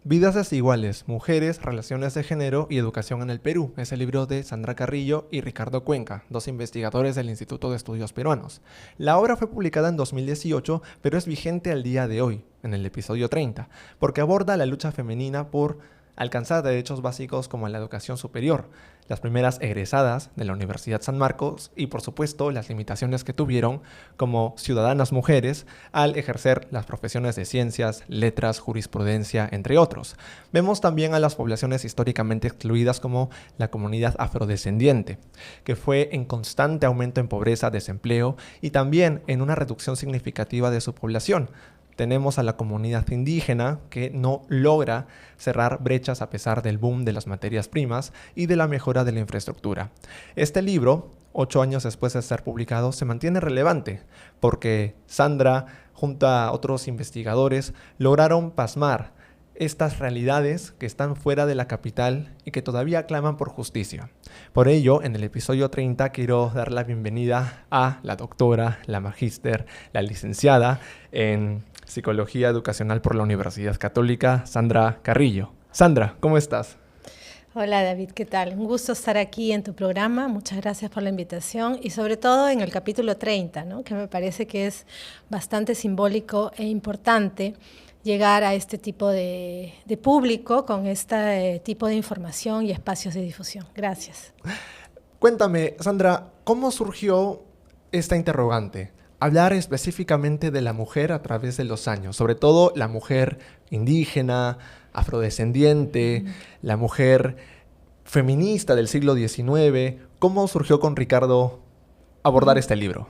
Vidas desiguales, mujeres, relaciones de género y educación en el Perú. Es el libro de Sandra Carrillo y Ricardo Cuenca, dos investigadores del Instituto de Estudios Peruanos. La obra fue publicada en 2018, pero es vigente al día de hoy, en el episodio 30, porque aborda la lucha femenina por alcanzar derechos básicos como la educación superior, las primeras egresadas de la Universidad San Marcos y, por supuesto, las limitaciones que tuvieron como ciudadanas mujeres al ejercer las profesiones de ciencias, letras, jurisprudencia, entre otros. Vemos también a las poblaciones históricamente excluidas como la comunidad afrodescendiente, que fue en constante aumento en pobreza, desempleo y también en una reducción significativa de su población. Tenemos a la comunidad indígena que no logra cerrar brechas a pesar del boom de las materias primas y de la mejora de la infraestructura. Este libro, 8 años después de ser publicado, se mantiene relevante porque Sandra, junto a otros investigadores, lograron plasmar estas realidades que están fuera de la capital y que todavía claman por justicia. Por ello, en el episodio 30 quiero dar la bienvenida a la doctora, la magíster, la licenciada en Psicología Educacional por la Universidad Católica, Sandra Carrillo. Sandra, ¿cómo estás? Hola David, ¿qué tal? Un gusto estar aquí en tu programa, muchas gracias por la invitación y sobre todo en el capítulo 30, ¿no? Que me parece que es bastante simbólico e importante llegar a este tipo de público con este tipo de información y espacios de difusión. Gracias. Cuéntame, Sandra, ¿cómo surgió esta interrogante? Hablar específicamente de la mujer a través de los años, sobre todo la mujer indígena, afrodescendiente, la mujer feminista del siglo XIX. ¿Cómo surgió con Ricardo abordar este libro?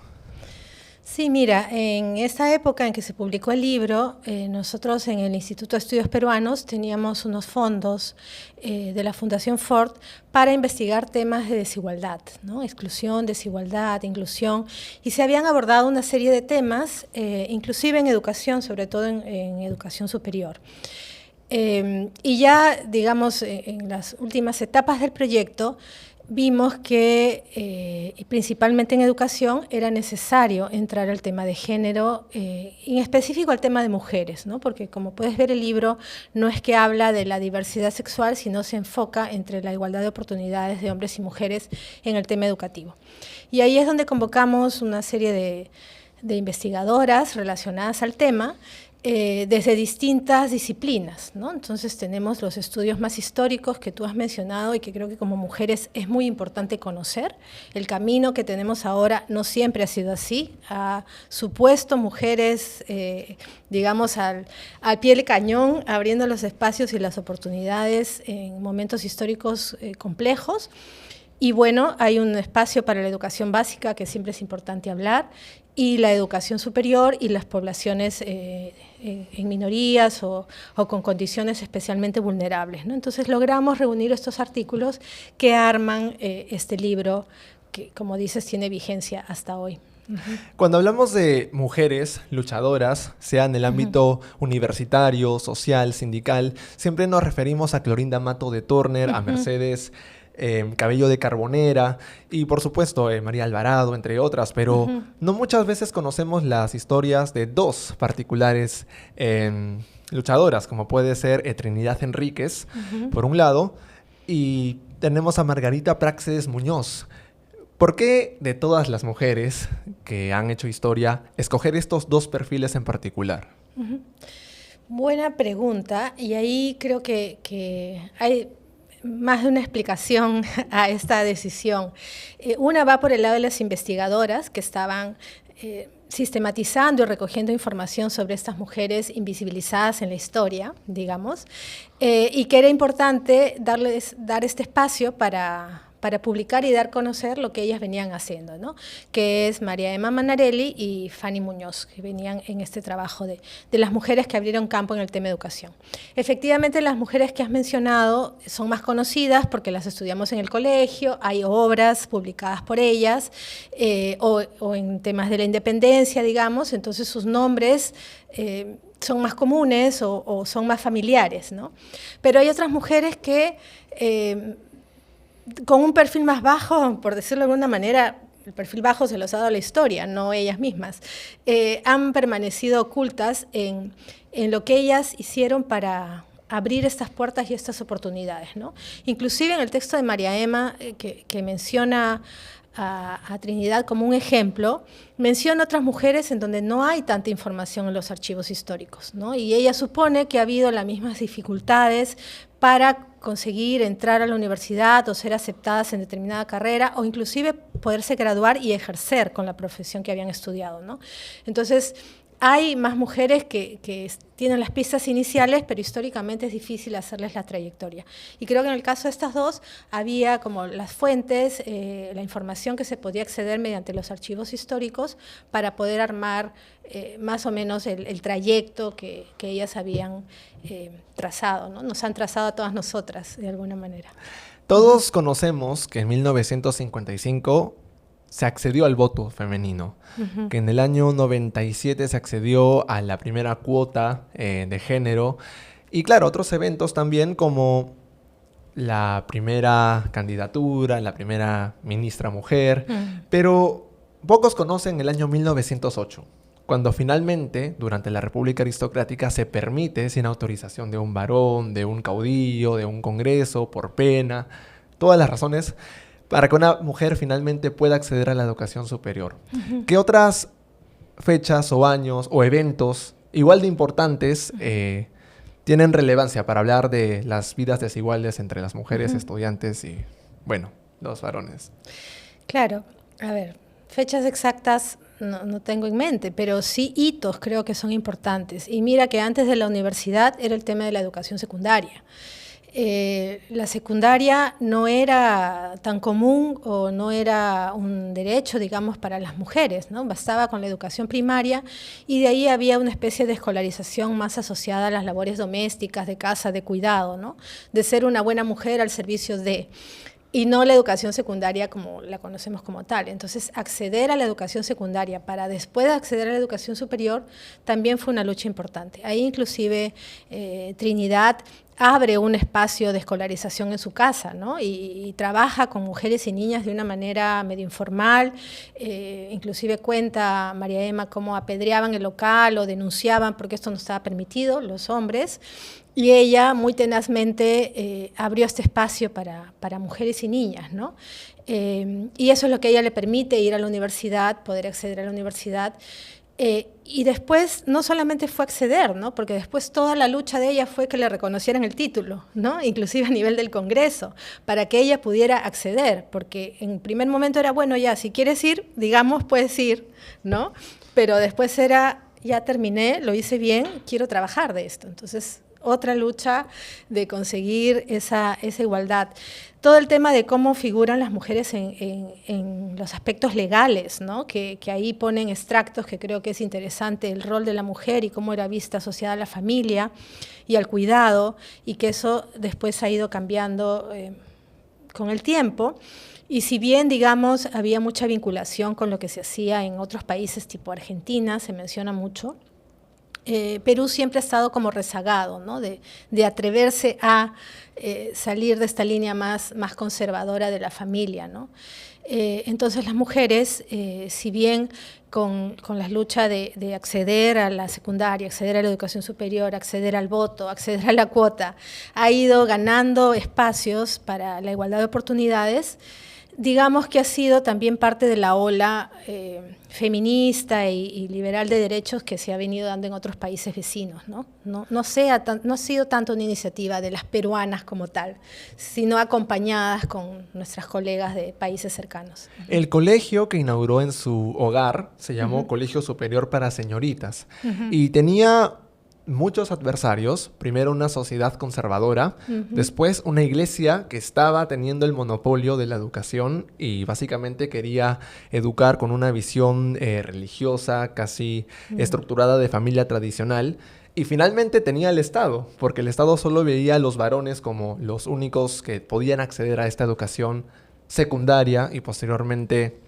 Sí, mira, en esa época en que se publicó el libro, nosotros en el Instituto de Estudios Peruanos teníamos unos fondos de la Fundación Ford para investigar temas de desigualdad, ¿no? Exclusión, desigualdad, inclusión, y se habían abordado una serie de temas, inclusive en educación, sobre todo en educación superior. Y ya, digamos, en las últimas etapas del proyecto, vimos que, principalmente en educación, era necesario entrar al tema de género, en específico al tema de mujeres, ¿no? Porque como puedes ver el libro no es que habla de la diversidad sexual, sino se enfoca entre la igualdad de oportunidades de hombres y mujeres en el tema educativo. Y ahí es donde convocamos una serie de investigadoras relacionadas al tema, desde distintas disciplinas, ¿no? Entonces tenemos los estudios más históricos que tú has mencionado y que creo que como mujeres es muy importante conocer. El camino que tenemos ahora no siempre ha sido así. Ha supuesto mujeres, digamos, al pie del cañón, abriendo los espacios y las oportunidades en momentos históricos complejos. Y bueno, hay un espacio para la educación básica que siempre es importante hablar, y la educación superior y las poblaciones en minorías o con condiciones especialmente vulnerables, ¿no? Entonces logramos reunir estos artículos que arman este libro que, como dices, tiene vigencia hasta hoy. Cuando hablamos de mujeres luchadoras, sea en el ámbito universitario, social, sindical, siempre nos referimos a Clorinda Mato de Turner, a Mercedes Cabello de Carbonera y por supuesto María Alvarado, entre otras, pero no muchas veces conocemos las historias de dos particulares luchadoras, como puede ser Trinidad Enríquez, por un lado, y tenemos a Margarita Praxedes Muñoz. ¿Por qué de todas las mujeres que han hecho historia, escoger estos dos perfiles en particular? Buena pregunta, y ahí creo que hay más de una explicación a esta decisión. Una va por el lado de las investigadoras que estaban sistematizando y recogiendo información sobre estas mujeres invisibilizadas en la historia, digamos, y que era importante dar este espacio para publicar y dar a conocer lo que ellas venían haciendo, ¿no? Que es María Emma Manarelli y Fanny Muñoz, que venían en este trabajo de las mujeres que abrieron campo en el tema de educación. Efectivamente, las mujeres que has mencionado son más conocidas porque las estudiamos en el colegio, hay obras publicadas por ellas, o en temas de la independencia, digamos, entonces sus nombres son más comunes o son más familiares, ¿no? Pero hay otras mujeres que con un perfil más bajo, por decirlo de alguna manera, el perfil bajo se los ha dado la historia, no ellas mismas, han permanecido ocultas en lo que ellas hicieron para abrir estas puertas y estas oportunidades, ¿no? Inclusive en el texto de María Emma, que menciona a Trinidad como un ejemplo, menciona otras mujeres en donde no hay tanta información en los archivos históricos, ¿no? Y ella supone que ha habido las mismas dificultades para conseguir entrar a la universidad o ser aceptadas en determinada carrera o inclusive poderse graduar y ejercer con la profesión que habían estudiado, ¿no? Entonces, hay más mujeres que tienen las pistas iniciales, pero históricamente es difícil hacerles la trayectoria. Y creo que en el caso de estas dos había como las fuentes, la información que se podía acceder mediante los archivos históricos para poder armar más o menos el trayecto que ellas habían trazado, ¿no? Nos han trazado a todas nosotras, de alguna manera. Todos conocemos que en 1955 se accedió al voto femenino, que en el año 97 se accedió a la primera cuota de género, y claro, otros eventos también como la primera candidatura, la primera ministra mujer, pero pocos conocen el año 1908, cuando finalmente, durante la República Aristocrática, se permite, sin autorización de un varón, de un caudillo, de un congreso, por pena, todas las razones, para que una mujer finalmente pueda acceder a la educación superior. ¿Qué otras fechas o años o eventos igual de importantes tienen relevancia para hablar de las vidas desiguales entre las mujeres estudiantes y, bueno, los varones? Claro, a ver, fechas exactas no tengo en mente, pero sí hitos creo que son importantes. Y mira que antes de la universidad era el tema de la educación secundaria. La secundaria no era tan común o no era un derecho, digamos, para las mujeres, ¿no? Bastaba con la educación primaria y de ahí había una especie de escolarización más asociada a las labores domésticas, de casa, de cuidado, ¿no? De ser una buena mujer al servicio de... y no la educación secundaria como la conocemos como tal. Entonces, acceder a la educación secundaria para después acceder a la educación superior también fue una lucha importante. Ahí inclusive Trinidad abre un espacio de escolarización en su casa, ¿no? Y trabaja con mujeres y niñas de una manera medio informal. Inclusive cuenta María Emma cómo apedreaban el local o denunciaban porque esto no estaba permitido, los hombres. Y ella muy tenazmente abrió este espacio para mujeres y niñas, ¿no? Y eso es lo que a ella le permite ir a la universidad, poder acceder a la universidad. Y después no solamente fue acceder, ¿no? Porque después toda la lucha de ella fue que le reconocieran el título, ¿no? Inclusive a nivel del Congreso, para que ella pudiera acceder, porque en primer momento era, bueno, ya, si quieres ir, digamos, puedes ir, ¿no? Pero después era, ya terminé, lo hice bien, quiero trabajar de esto. Entonces, otra lucha de conseguir esa igualdad. Todo el tema de cómo figuran las mujeres en los aspectos legales, ¿no? Que ahí ponen extractos que creo que es interesante, el rol de la mujer y cómo era vista asociada a la familia y al cuidado, y que eso después ha ido cambiando con el tiempo. Y si bien, digamos, había mucha vinculación con lo que se hacía en otros países tipo Argentina, se menciona mucho, Perú siempre ha estado como rezagado, ¿no? de atreverse a salir de esta línea más conservadora de la familia, ¿no? Entonces las mujeres, si bien con la lucha de acceder a la secundaria, acceder a la educación superior, acceder al voto, acceder a la cuota, ha ido ganando espacios para la igualdad de oportunidades, digamos que ha sido también parte de la ola feminista y liberal de derechos que se ha venido dando en otros países vecinos, ¿no? No ha sido tanto una iniciativa de las peruanas como tal, sino acompañadas con nuestras colegas de países cercanos. El colegio que inauguró en su hogar se llamó Colegio Superior para Señoritas y tenía muchos adversarios, primero una sociedad conservadora, después una iglesia que estaba teniendo el monopolio de la educación y básicamente quería educar con una visión religiosa, casi estructurada de familia tradicional, y finalmente tenía el Estado, porque el Estado solo veía a los varones como los únicos que podían acceder a esta educación secundaria y posteriormente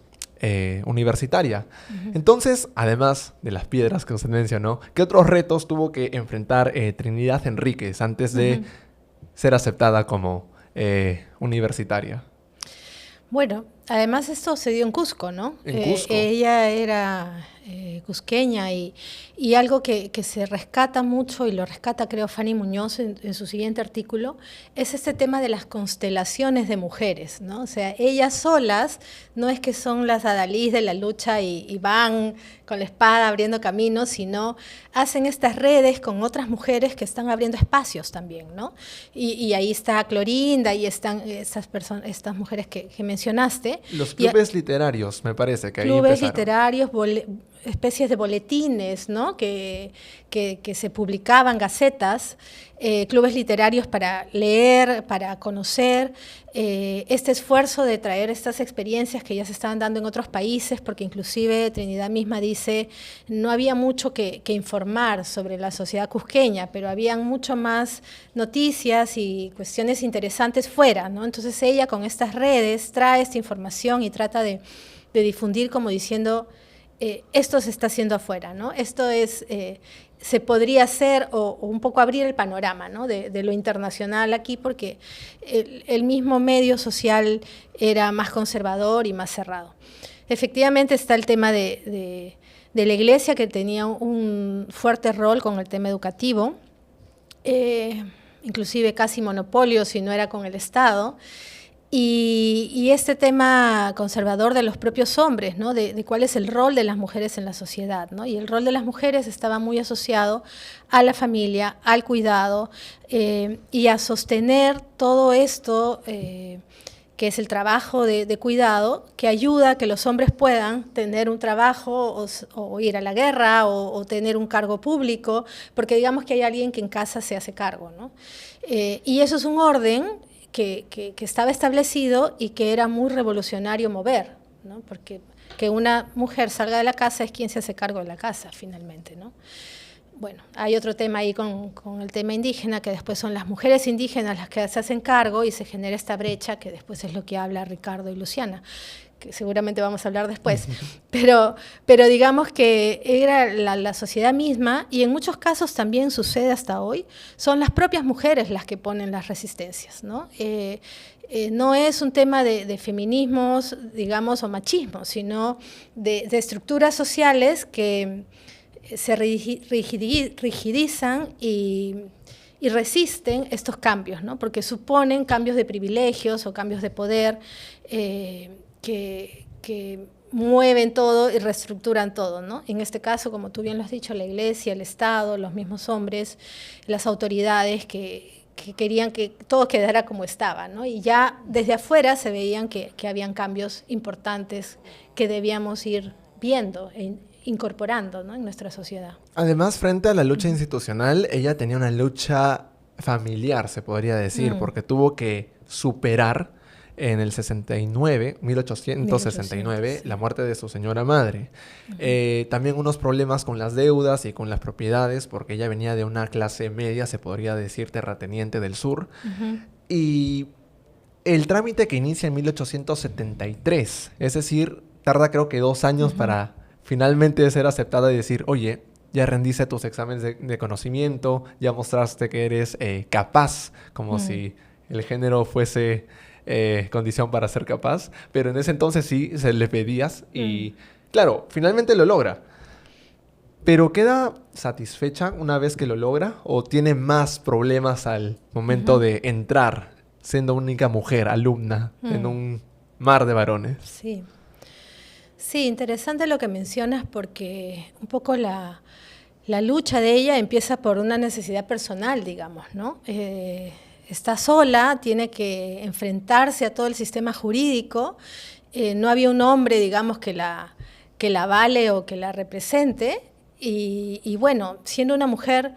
universitaria. Entonces, además de las piedras que usted mencionó, ¿qué otros retos tuvo que enfrentar Trinidad Enríquez antes de ser aceptada como universitaria? Bueno, además esto se dio en Cusco, ¿no? En Cusco. Ella era cusqueña y algo que se rescata mucho, y lo rescata creo Fanny Muñoz en su siguiente artículo, es este tema de las constelaciones de mujeres, ¿no? O sea, ellas solas no es que son las adalís de la lucha y van con la espada abriendo caminos, sino hacen estas redes con otras mujeres que están abriendo espacios también, ¿no? Y ahí está Clorinda, ahí están estas mujeres que mencionaste. Los clubes literarios, me parece que ahí clubes empezaron. literarios, especies de boletines, ¿no? que se publicaban, gacetas, clubes literarios para leer, para conocer, este esfuerzo de traer estas experiencias que ya se estaban dando en otros países, porque inclusive Trinidad misma dice, no había mucho que informar sobre la sociedad cusqueña, pero habían mucho más noticias y cuestiones interesantes fuera, ¿no? Entonces ella con estas redes trae esta información y trata de difundir como diciendo, esto se está haciendo afuera, ¿no? Esto es, se podría hacer o un poco abrir el panorama, ¿no? de lo internacional aquí, porque el mismo medio social era más conservador y más cerrado. Efectivamente está el tema de la Iglesia, que tenía un fuerte rol con el tema educativo, inclusive casi monopolio si no era con el Estado. Y este tema conservador de los propios hombres, ¿no? de cuál es el rol de las mujeres en la sociedad, ¿no? Y el rol de las mujeres estaba muy asociado a la familia, al cuidado y a sostener todo esto que es el trabajo de cuidado, que ayuda a que los hombres puedan tener un trabajo o ir a la guerra o tener un cargo público, porque digamos que hay alguien que en casa se hace cargo, ¿no? Y eso es un orden que estaba establecido y que era muy revolucionario mover, ¿no? Porque que una mujer salga de la casa es quien se hace cargo de la casa finalmente, ¿no? Bueno, hay otro tema ahí con el tema indígena, que después son las mujeres indígenas las que se hacen cargo y se genera esta brecha, que después es lo que habla Ricardo y Luciana, que seguramente vamos a hablar después, pero digamos que era la sociedad misma, y en muchos casos también sucede hasta hoy, son las propias mujeres las que ponen las resistencias, ¿no? No es un tema de feminismos, digamos, o machismo, sino de estructuras sociales que se rigidizan y resisten estos cambios, ¿no? Porque suponen cambios de privilegios o cambios de poder que mueven todo y reestructuran todo, ¿no? En este caso, como tú bien lo has dicho, la Iglesia, el Estado, los mismos hombres, las autoridades que querían que todo quedara como estaba, ¿no? Y ya desde afuera se veían que habían cambios importantes que debíamos ir viendo incorporando, ¿no? En nuestra sociedad. Además, frente a la lucha institucional, ella tenía una lucha familiar, se podría decir, porque tuvo que superar en el 1869, sí, la muerte de su señora madre. También unos problemas con las deudas y con las propiedades, porque ella venía de una clase media, se podría decir, terrateniente del sur. Y el trámite que inicia en 1873, es decir, tarda creo que 2 años para finalmente ser aceptada y decir, oye, ya rendiste tus exámenes de conocimiento, ya mostraste que eres capaz, como si el género fuese condición para ser capaz, pero en ese entonces sí se le pedías y claro, finalmente lo logra. ¿Pero queda satisfecha una vez que lo logra o tiene más problemas al momento de entrar siendo única mujer, alumna, en un mar de varones? Sí. Sí, interesante lo que mencionas, porque un poco la lucha de ella empieza por una necesidad personal, digamos, ¿no? Está sola, tiene que enfrentarse a todo el sistema jurídico, no había un hombre, digamos, que la avale o que la represente, y bueno, siendo una mujer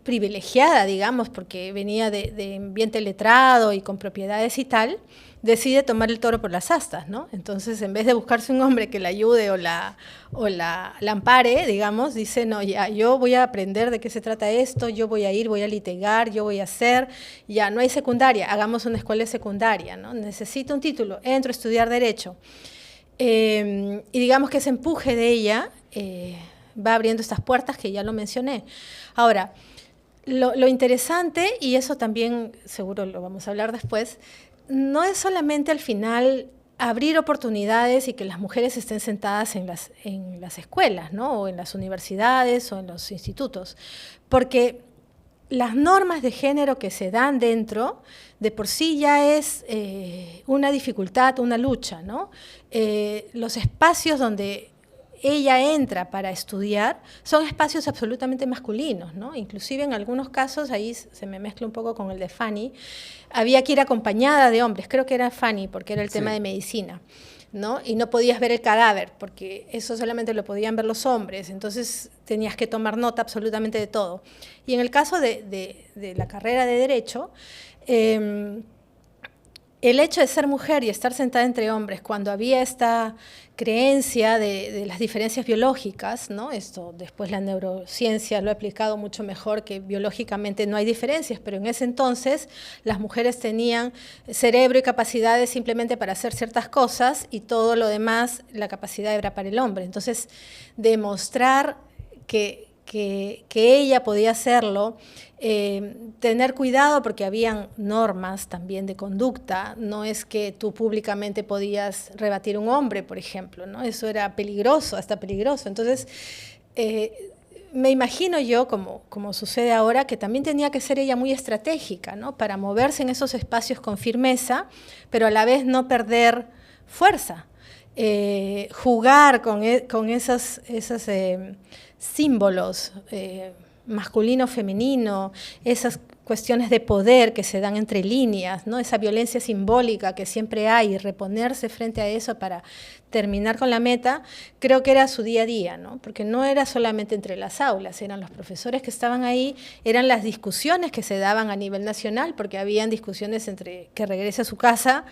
privilegiada, digamos, porque venía de ambiente letrado y con propiedades y tal, decide tomar el toro por las astas, ¿no? Entonces, en vez de buscarse un hombre que la ayude o la ampare, digamos, dice, no, ya, yo voy a aprender de qué se trata esto, yo voy a ir, voy a litigar, yo voy a hacer, ya, no hay secundaria, hagamos una escuela secundaria, ¿no? Necesito un título, entro a estudiar Derecho. Y digamos que ese empuje de ella va abriendo estas puertas que ya lo mencioné. Ahora, lo interesante, y eso también seguro lo vamos a hablar después, no es solamente al final abrir oportunidades y que las mujeres estén sentadas en las escuelas, ¿no? O en las universidades o en los institutos. Porque las normas de género que se dan dentro, de por sí ya es una dificultad, una lucha, ¿no? Los espacios donde ella entra para estudiar son espacios absolutamente masculinos, ¿no? Inclusive en algunos casos, ahí se me mezcla un poco con el de Fanny, había que ir acompañada de hombres, creo que era Fanny porque era el tema de medicina, ¿no? Y no podías ver el cadáver porque eso solamente lo podían ver los hombres, entonces tenías que tomar nota absolutamente de todo. Y en el caso de la carrera de Derecho, el hecho de ser mujer y estar sentada entre hombres, cuando había esta creencia de las diferencias biológicas, ¿no? Esto después la neurociencia lo ha explicado mucho mejor, que biológicamente no hay diferencias, pero en ese entonces las mujeres tenían cerebro y capacidades simplemente para hacer ciertas cosas y todo lo demás, la capacidad era para el hombre. Entonces, demostrar que ella podía hacerlo, tener cuidado porque habían normas también de conducta, no es que tú públicamente podías rebatir a un hombre, por ejemplo, ¿no? Eso era peligroso, hasta peligroso. Entonces, me imagino yo, como sucede ahora, que también tenía que ser ella muy estratégica, ¿no? Para moverse en esos espacios con firmeza, pero a la vez no perder fuerza. Jugar con esos símbolos masculino, femenino, esas cuestiones de poder que se dan entre líneas, ¿no? Esa violencia simbólica que siempre hay, y reponerse frente a eso para terminar con la meta, creo que era su día a día, ¿no? Porque no era solamente entre las aulas, eran los profesores que estaban ahí, eran las discusiones que se daban a nivel nacional, porque habían discusiones entre que regrese a su casa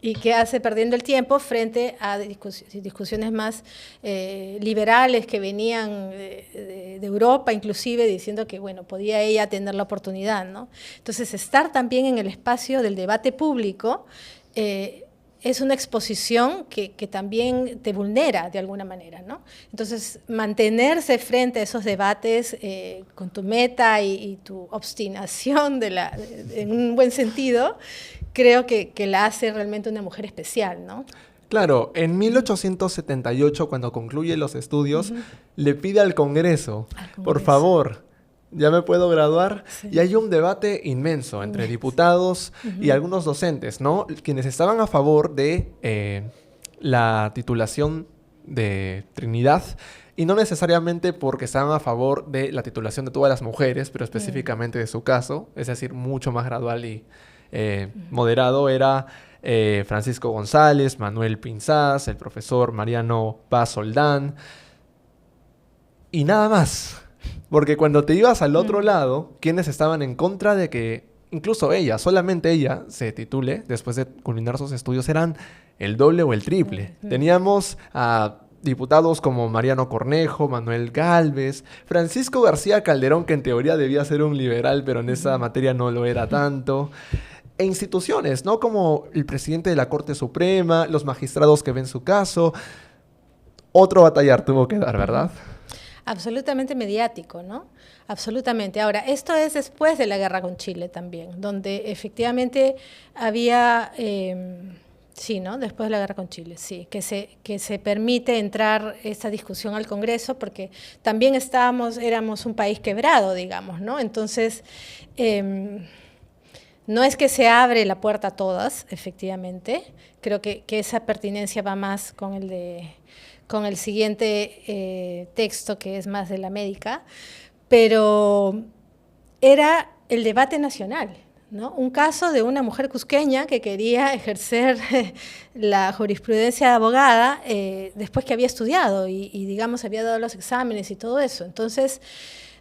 y qué hace perdiendo el tiempo frente a discusiones más liberales que venían de Europa, inclusive diciendo que, bueno, podía ella tener la oportunidad, ¿no? Entonces, estar también en el espacio del debate público es una exposición que también te vulnera de alguna manera, ¿no? Entonces, mantenerse frente a esos debates con tu meta y tu obstinación en un buen sentido, creo que la hace realmente una mujer especial, ¿no? Claro, en 1878, cuando concluye los estudios, le pide al Congreso, por favor, ya me puedo graduar. Sí. Y hay un debate inmenso entre diputados y algunos docentes, ¿no? Quienes estaban a favor de la titulación de Trinidad, y no necesariamente porque estaban a favor de la titulación de todas las mujeres, pero específicamente de su caso, es decir, mucho más gradual y moderado, era Francisco González, Manuel Pinzás, el profesor Mariano Paz Soldán, y nada más. Porque cuando te ibas al otro lado, quienes estaban en contra de que incluso ella, solamente ella, se titule después de culminar sus estudios, eran el doble o el triple. Teníamos a diputados como Mariano Cornejo, Manuel Gálvez, Francisco García Calderón, que en teoría debía ser un liberal, pero en esa materia no lo era tanto. E instituciones, ¿no? Como el presidente de la Corte Suprema, los magistrados que ven su caso. Otro batallar tuvo que dar, ¿verdad? Absolutamente mediático, ¿no? Absolutamente. Ahora, esto es después de la guerra con Chile también, donde efectivamente había, sí, ¿no? Después de la guerra con Chile, sí, que se permite entrar esta discusión al Congreso, porque también éramos un país quebrado, digamos, ¿no? Entonces, no es que se abre la puerta a todas, efectivamente. Creo que esa pertinencia va más con el siguiente texto, que es más de la médica, pero era el debate nacional, ¿no? Un caso de una mujer cusqueña que quería ejercer la jurisprudencia de abogada después que había estudiado y, digamos, había dado los exámenes y todo eso. Entonces,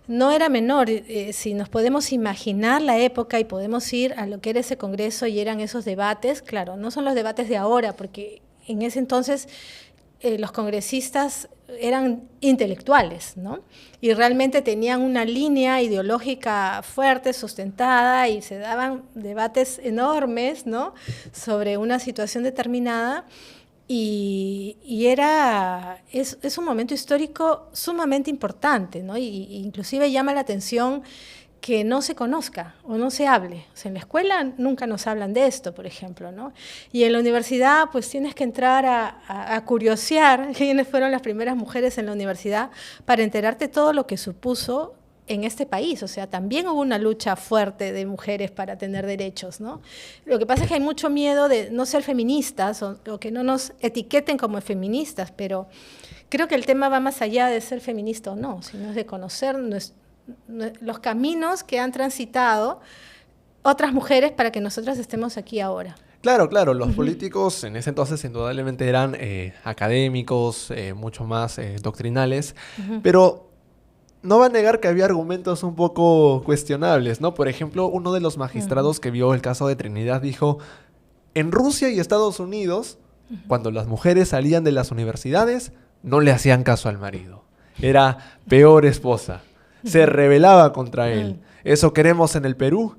no era menor. Si nos podemos imaginar la época y podemos ir a lo que era ese congreso y eran esos debates, claro, no son los debates de ahora, porque en ese entonces los congresistas eran intelectuales, ¿no? Y realmente tenían una línea ideológica fuerte, sustentada, y se daban debates enormes, ¿no? Sobre una situación determinada. Y es un momento histórico sumamente importante, ¿no? Y inclusive llama la atención que no se conozca o no se hable. O sea, en la escuela nunca nos hablan de esto, por ejemplo, ¿no? Y en la universidad, pues tienes que entrar a curiosear quiénes fueron las primeras mujeres en la universidad para enterarte todo lo que supuso en este país. O sea, también hubo una lucha fuerte de mujeres para tener derechos, ¿no? Lo que pasa es que hay mucho miedo de no ser feministas o que no nos etiqueten como feministas, pero creo que el tema va más allá de ser feminista o no, sino es de conocer los caminos que han transitado otras mujeres para que nosotras estemos aquí ahora. Claro, claro, los políticos en ese entonces indudablemente eran académicos, mucho más doctrinales, pero no va a negar que había argumentos un poco cuestionables, ¿no? Por ejemplo, uno de los magistrados que vio el caso de Trinidad dijo, en Rusia y Estados Unidos, cuando las mujeres salían de las universidades, no le hacían caso al marido. Era peor esposa. Se rebelaba contra él. ¿Eso queremos en el Perú?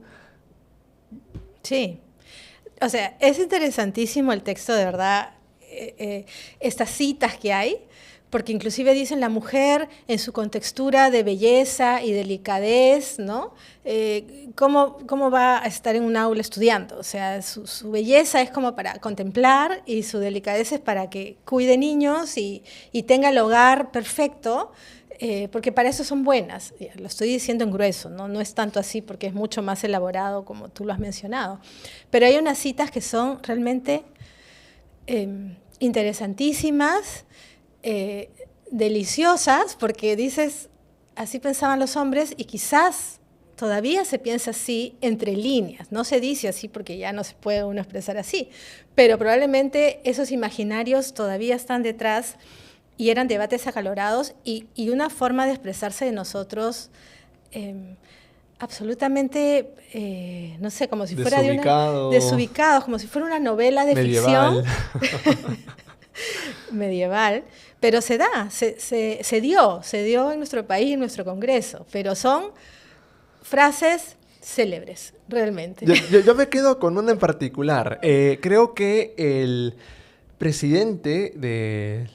Sí. O sea, es interesantísimo el texto, de verdad, estas citas que hay, porque inclusive dicen la mujer en su contextura de belleza y delicadez, ¿no? ¿Cómo va a estar en un aula estudiando? O sea, su belleza es como para contemplar y su delicadez es para que cuide niños y tenga el hogar perfecto, porque para eso son buenas. Lo estoy diciendo en grueso, ¿no? No es tanto así porque es mucho más elaborado como tú lo has mencionado. Pero hay unas citas que son realmente interesantísimas, deliciosas, porque dices, así pensaban los hombres y quizás todavía se piensa así entre líneas. No se dice así porque ya no se puede uno expresar así, pero probablemente esos imaginarios todavía están detrás y eran debates acalorados y una forma de expresarse de nosotros absolutamente, no sé, como si fuera desubicados, como si fuera una novela de medieval. ficción medieval, pero se dio en nuestro país, en nuestro Congreso, pero son frases célebres, realmente. Yo me quedo con una en particular. Creo que el presidente de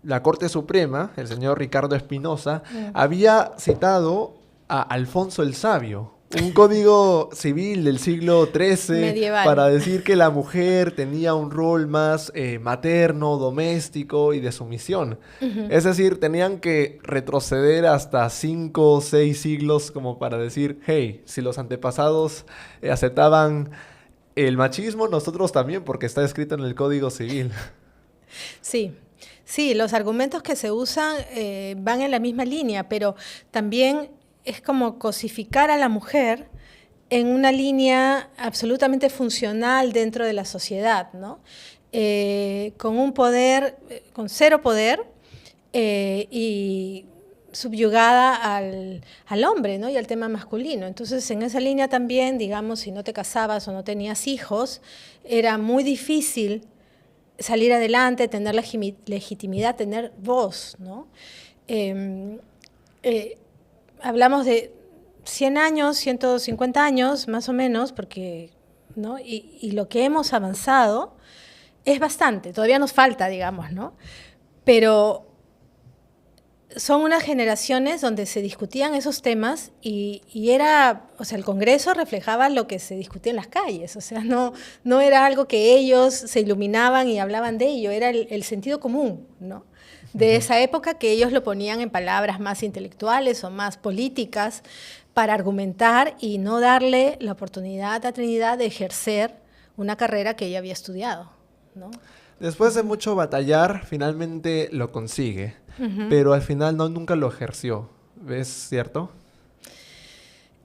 la Corte Suprema, el señor Ricardo Espinosa, había citado a Alfonso el Sabio, un código civil del siglo XIII medieval, para decir que la mujer tenía un rol más materno, doméstico y de sumisión. Es decir, tenían que retroceder hasta 5 o 6 siglos como para decir, hey, si los antepasados aceptaban el machismo, nosotros también, porque está escrito en el Código Civil. Sí, los argumentos que se usan van en la misma línea, pero también es como cosificar a la mujer en una línea absolutamente funcional dentro de la sociedad, ¿no? Con un poder, con cero poder y subyugada al hombre, ¿no? Y al tema masculino. Entonces, en esa línea también, digamos, si no te casabas o no tenías hijos, era muy difícil salir adelante, tener legitimidad, tener voz, ¿no? Hablamos de 100 años, 150 años, más o menos, porque, ¿no? Y lo que hemos avanzado es bastante, todavía nos falta, digamos, ¿no? Pero son unas generaciones donde se discutían esos temas y era, o sea, el Congreso reflejaba lo que se discutía en las calles, o sea, no era algo que ellos se iluminaban y hablaban de ello, era el sentido común, ¿no? De esa época, que ellos lo ponían en palabras más intelectuales o más políticas para argumentar y no darle la oportunidad a Trinidad de ejercer una carrera que ella había estudiado, ¿no? Después de mucho batallar, finalmente lo consigue, pero al final nunca lo ejerció. ¿Ves cierto?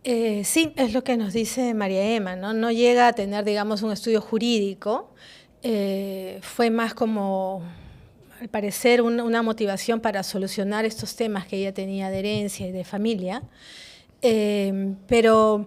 Sí, es lo que nos dice María Emma, ¿no? No llega a tener, digamos, un estudio jurídico, fue más como, al parecer, una motivación para solucionar estos temas que ella tenía de herencia y de familia, pero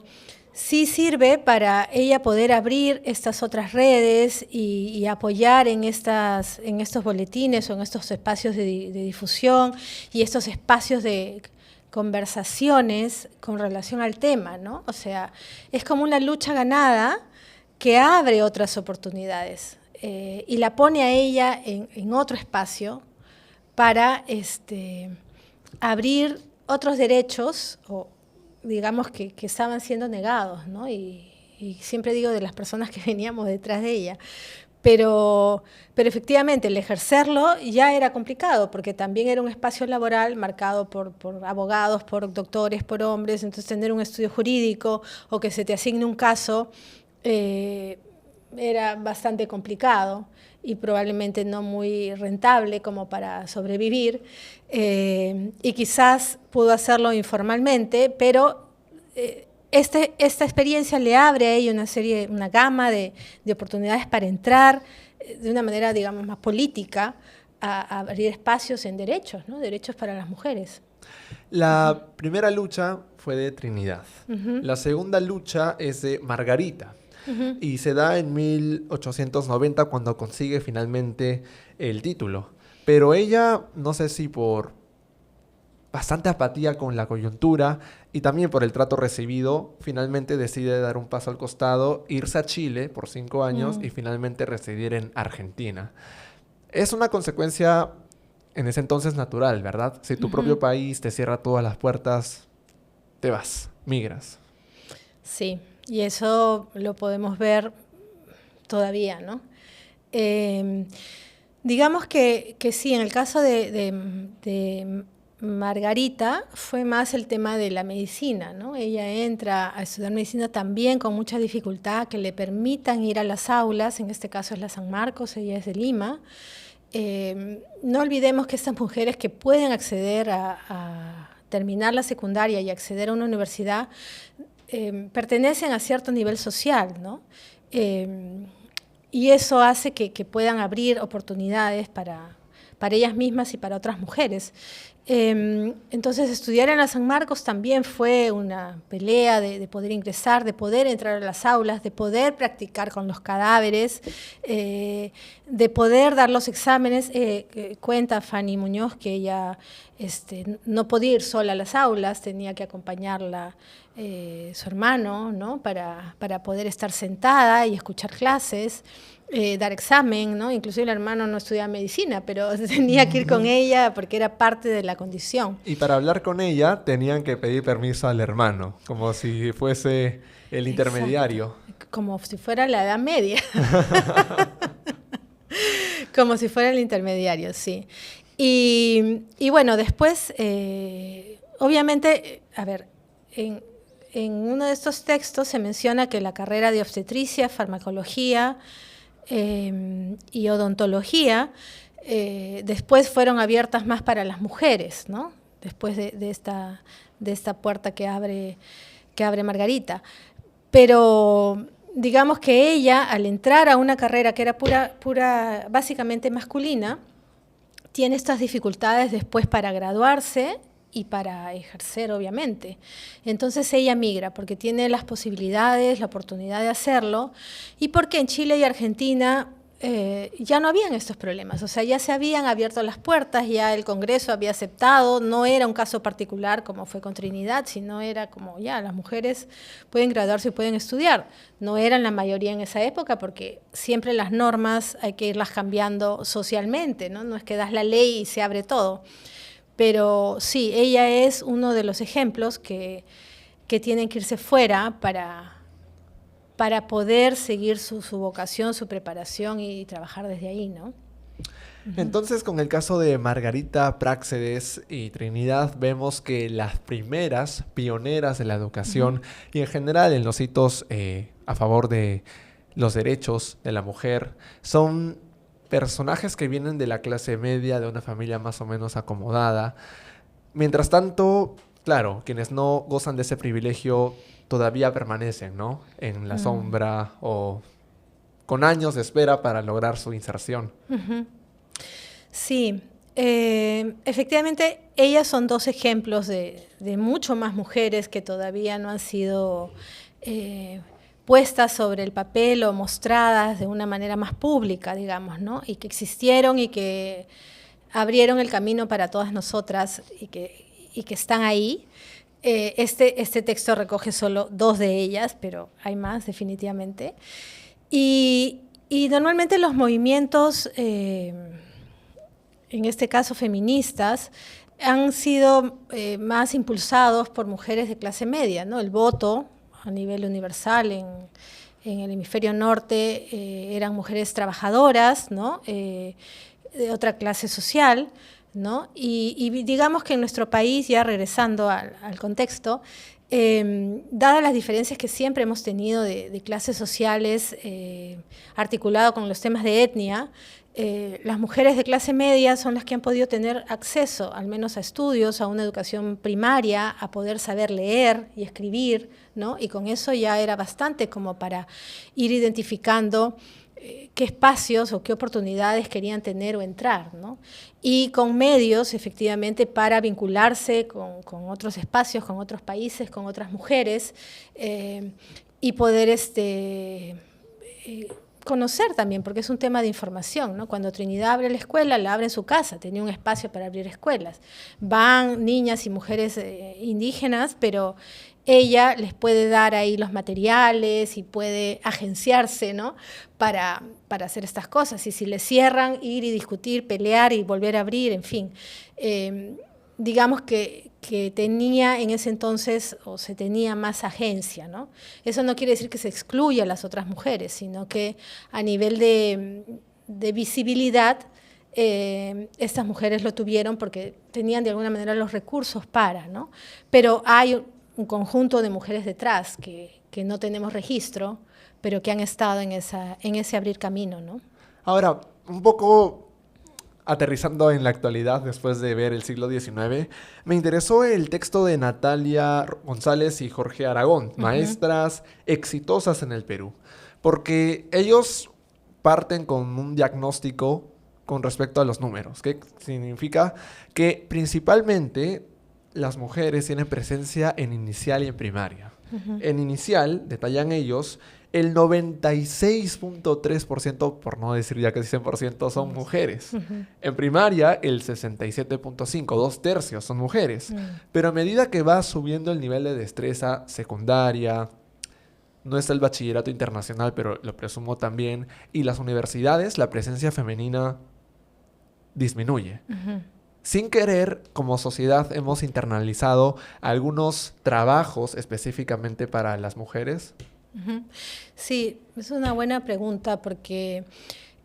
sí sirve para ella poder abrir estas otras redes y apoyar en estos boletines o en estos espacios de difusión y estos espacios de conversaciones con relación al tema, ¿no? O sea, es como una lucha ganada que abre otras oportunidades y la pone a ella en otro espacio para abrir otros derechos digamos, que estaban siendo negados, ¿no? Y siempre digo de las personas que veníamos detrás de ella. Pero efectivamente el ejercerlo ya era complicado, porque también era un espacio laboral marcado por abogados, por doctores, por hombres. Entonces tener un estudio jurídico o que se te asigne un caso era bastante complicado y probablemente no muy rentable como para sobrevivir. Y quizás pudo hacerlo informalmente, pero esta experiencia le abre a ella una gama de oportunidades para entrar de una manera, digamos, más política a abrir espacios en derechos, ¿no? Derechos para las mujeres. La primera lucha fue de Trinidad. La segunda lucha es de Margarita. Y se da en 1890 cuando consigue finalmente el título. Pero ella, no sé si por bastante apatía con la coyuntura y también por el trato recibido, finalmente decide dar un paso al costado, irse a Chile por 5 años y finalmente residir en Argentina. Es una consecuencia en ese entonces natural, ¿verdad? Si tu propio país te cierra todas las puertas, te vas, migras. Sí, y eso lo podemos ver todavía, ¿no? Digamos que sí, en el caso de Margarita fue más el tema de la medicina, ¿no? Ella entra a estudiar medicina también con mucha dificultad, que le permitan ir a las aulas, en este caso es la San Marcos, ella es de Lima. No olvidemos que estas mujeres que pueden acceder a terminar la secundaria y acceder a una universidad pertenecen a cierto nivel social, ¿no? Y eso hace que puedan abrir oportunidades para ellas mismas y para otras mujeres. Entonces estudiar en la San Marcos también fue una pelea de poder ingresar, de poder entrar a las aulas, de poder practicar con los cadáveres, de poder dar los exámenes. Cuenta Fanny Muñoz que ella no podía ir sola a las aulas, tenía que acompañarla su hermano, ¿no? para poder estar sentada y escuchar clases. Dar examen, ¿no? Inclusive el hermano no estudiaba medicina, pero tenía que ir con ella porque era parte de la condición. Y para hablar con ella tenían que pedir permiso al hermano, como si fuese el intermediario. Exacto. Como si fuera la Edad Media. Como si fuera el intermediario, sí. Y bueno, después, obviamente, a ver, en uno de estos textos se menciona que la carrera de obstetricia, farmacología, y odontología, después fueron abiertas más para las mujeres, ¿no? Después de esta puerta que abre Margarita. Pero digamos que ella, al entrar a una carrera que era pura básicamente masculina, tiene estas dificultades después para graduarse y para ejercer, obviamente. Entonces ella migra porque tiene las posibilidades, la oportunidad de hacerlo, y porque en Chile y Argentina ya no habían estos problemas, o sea, ya se habían abierto las puertas, ya el Congreso había aceptado, no era un caso particular como fue con Trinidad, sino era como ya las mujeres pueden graduarse y pueden estudiar. No eran la mayoría en esa época porque siempre las normas hay que irlas cambiando socialmente, ¿no? No es que das la ley y se abre todo. Pero sí, ella es uno de los ejemplos que tienen que irse fuera para poder seguir su vocación, su preparación y trabajar desde ahí, ¿no? Entonces, con el caso de Margarita Práxedes y Trinidad, vemos que las primeras pioneras de la educación y en general en los hitos a favor de los derechos de la mujer son personajes que vienen de la clase media, de una familia más o menos acomodada. Mientras tanto, claro, quienes no gozan de ese privilegio todavía permanecen, ¿no? En la sombra o con años de espera para lograr su inserción. Sí, efectivamente, ellas son dos ejemplos de mucho más mujeres que todavía no han sido puestas sobre el papel o mostradas de una manera más pública, digamos, ¿no? Y que existieron y que abrieron el camino para todas nosotras y que están ahí. Este texto recoge solo dos de ellas, pero hay más definitivamente. Y normalmente los movimientos, en este caso feministas, han sido más impulsados por mujeres de clase media, ¿no? El voto a nivel universal en el hemisferio norte eran mujeres trabajadoras, ¿no? De otra clase social, ¿no? Y digamos que en nuestro país, ya regresando al contexto, dadas las diferencias que siempre hemos tenido de clases sociales articulado con los temas de etnia, las mujeres de clase media son las que han podido tener acceso, al menos a estudios, a una educación primaria, a poder saber leer y escribir, ¿no? Y con eso ya era bastante como para ir identificando qué espacios o qué oportunidades querían tener o entrar, ¿no? Y con medios, efectivamente, para vincularse con otros espacios, con otros países, con otras mujeres, y poder conocer también, porque es un tema de información, ¿no? Cuando Trinidad abre la escuela, la abre en su casa, tenía un espacio para abrir escuelas. Van niñas y mujeres indígenas, pero ella les puede dar ahí los materiales y puede agenciarse, ¿no? para hacer estas cosas. Y si le cierran, ir y discutir, pelear y volver a abrir, en fin. Digamos que tenía en ese entonces, o se tenía más agencia, ¿no? Eso no quiere decir que se excluya a las otras mujeres, sino que a nivel de visibilidad, estas mujeres lo tuvieron porque tenían de alguna manera los recursos para, ¿no? Pero hay un conjunto de mujeres detrás que no tenemos registro, pero que han estado en ese abrir camino, ¿no? Ahora, un poco aterrizando en la actualidad después de ver el siglo XIX, me interesó el texto de Natalia González y Jorge Aragón, maestras exitosas en el Perú, porque ellos parten con un diagnóstico con respecto a los números, que significa que principalmente las mujeres tienen presencia en inicial y en primaria. En inicial, detallan ellos, el 96.3%, por no decir ya casi 100%, son mujeres. En primaria, el 67.5%, 2/3 son mujeres. Pero a medida que va subiendo el nivel de destreza secundaria, no está el bachillerato internacional, pero lo presumo también, y las universidades, la presencia femenina disminuye. Sin querer, como sociedad, hemos internalizado algunos trabajos específicamente para las mujeres. Sí, es una buena pregunta porque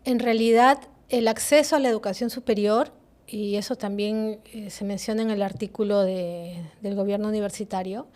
en realidad el acceso a la educación superior, y eso también se menciona en el artículo del gobierno universitario,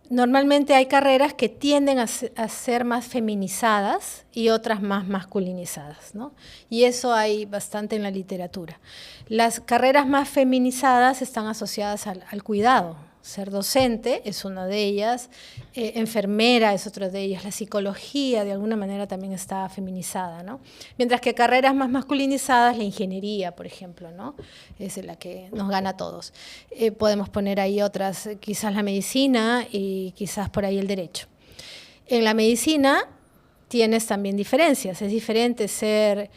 normalmente hay carreras que tienden a ser más feminizadas y otras más masculinizadas, ¿no? Y eso hay bastante en la literatura. Las carreras más feminizadas están asociadas al cuidado. Ser docente es una de ellas, enfermera es otra de ellas, la psicología de alguna manera también está feminizada, ¿no? Mientras que carreras más masculinizadas, la ingeniería, por ejemplo, ¿no? Es la que nos gana a todos. Podemos poner ahí otras, quizás la medicina y quizás por ahí el derecho. En la medicina tienes también diferencias, es diferente ser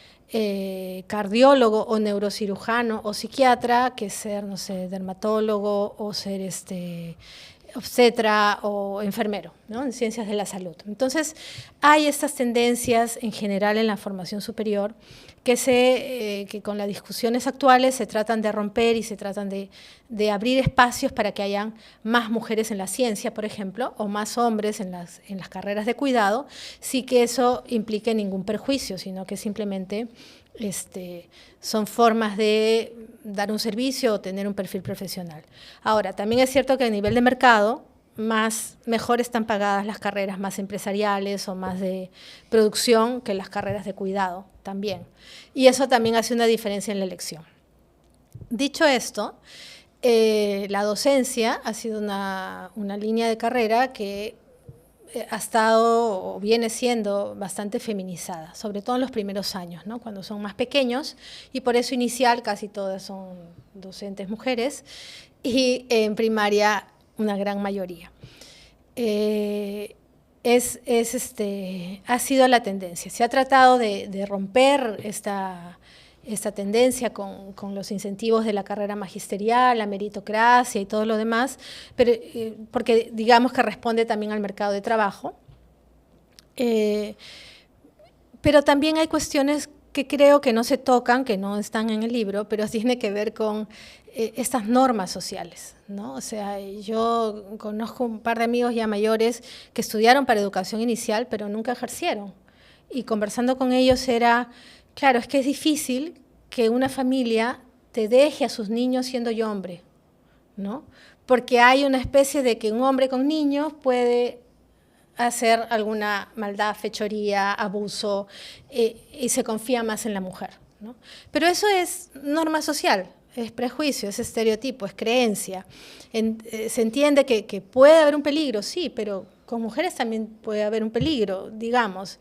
cardiólogo o neurocirujano o psiquiatra que ser, no sé, dermatólogo o ser obstetra o enfermero, ¿no? En ciencias de la salud. Entonces, hay estas tendencias en general en la formación superior que con las discusiones actuales se tratan de romper y se tratan de abrir espacios para que hayan más mujeres en la ciencia, por ejemplo, o más hombres en las carreras de cuidado, sin que eso implique ningún perjuicio, sino que simplemente son formas de dar un servicio o tener un perfil profesional. Ahora, también es cierto que a nivel de mercado, mejor están pagadas las carreras más empresariales o más de producción que las carreras de cuidado también. Y eso también hace una diferencia en la elección. Dicho esto, la docencia ha sido una línea de carrera que ha estado o viene siendo bastante feminizada, sobre todo en los primeros años, ¿no? Cuando son más pequeños, y por eso inicial casi todas son docentes mujeres, y en primaria una gran mayoría. Ha sido la tendencia. Se ha tratado de romper esta tendencia con los incentivos de la carrera magisterial, la meritocracia y todo lo demás, pero, porque digamos que responde también al mercado de trabajo. Pero también hay cuestiones que creo que no se tocan, que no están en el libro, pero tiene que ver con estas normas sociales, ¿no? O sea, yo conozco un par de amigos ya mayores que estudiaron para educación inicial, pero nunca ejercieron. Y conversando con ellos era, claro, es que es difícil que una familia te deje a sus niños siendo yo hombre, ¿no? Porque hay una especie de que un hombre con niños puede hacer alguna maldad, fechoría, abuso, y se confía más en la mujer, ¿no? Pero eso es norma social, es prejuicio, es estereotipo, es creencia. Se entiende que puede haber un peligro, sí, pero con mujeres también puede haber un peligro, digamos.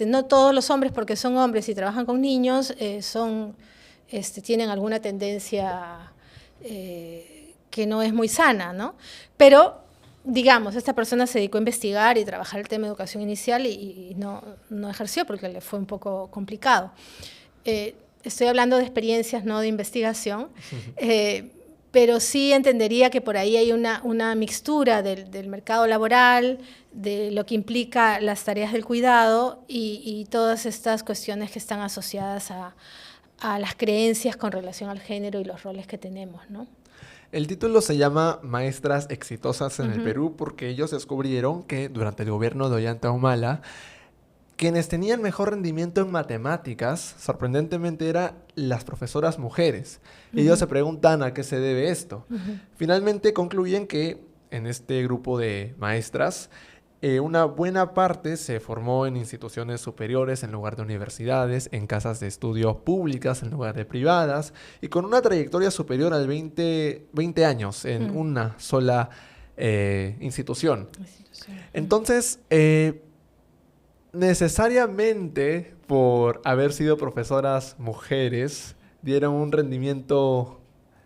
No todos los hombres, porque son hombres y trabajan con niños, tienen alguna tendencia que no es muy sana, ¿no? Pero digamos, esta persona se dedicó a investigar y trabajar el tema de educación inicial y no ejerció porque le fue un poco complicado. Estoy hablando de experiencias, no de investigación, pero sí entendería que por ahí hay una mixtura del mercado laboral, de lo que implica las tareas del cuidado y todas estas cuestiones que están asociadas a las creencias con relación al género y los roles que tenemos, ¿no? El título se llama Maestras exitosas en el Perú porque ellos descubrieron que durante el gobierno de Ollanta Humala, quienes tenían mejor rendimiento en matemáticas, sorprendentemente, eran las profesoras mujeres. Ellos se preguntan a qué se debe esto. Finalmente concluyen que en este grupo de maestras, una buena parte se formó en instituciones superiores en lugar de universidades, en casas de estudio públicas en lugar de privadas, y con una trayectoria superior al 20 años en una sola institución. Entonces, necesariamente por haber sido profesoras mujeres, ¿dieron un rendimiento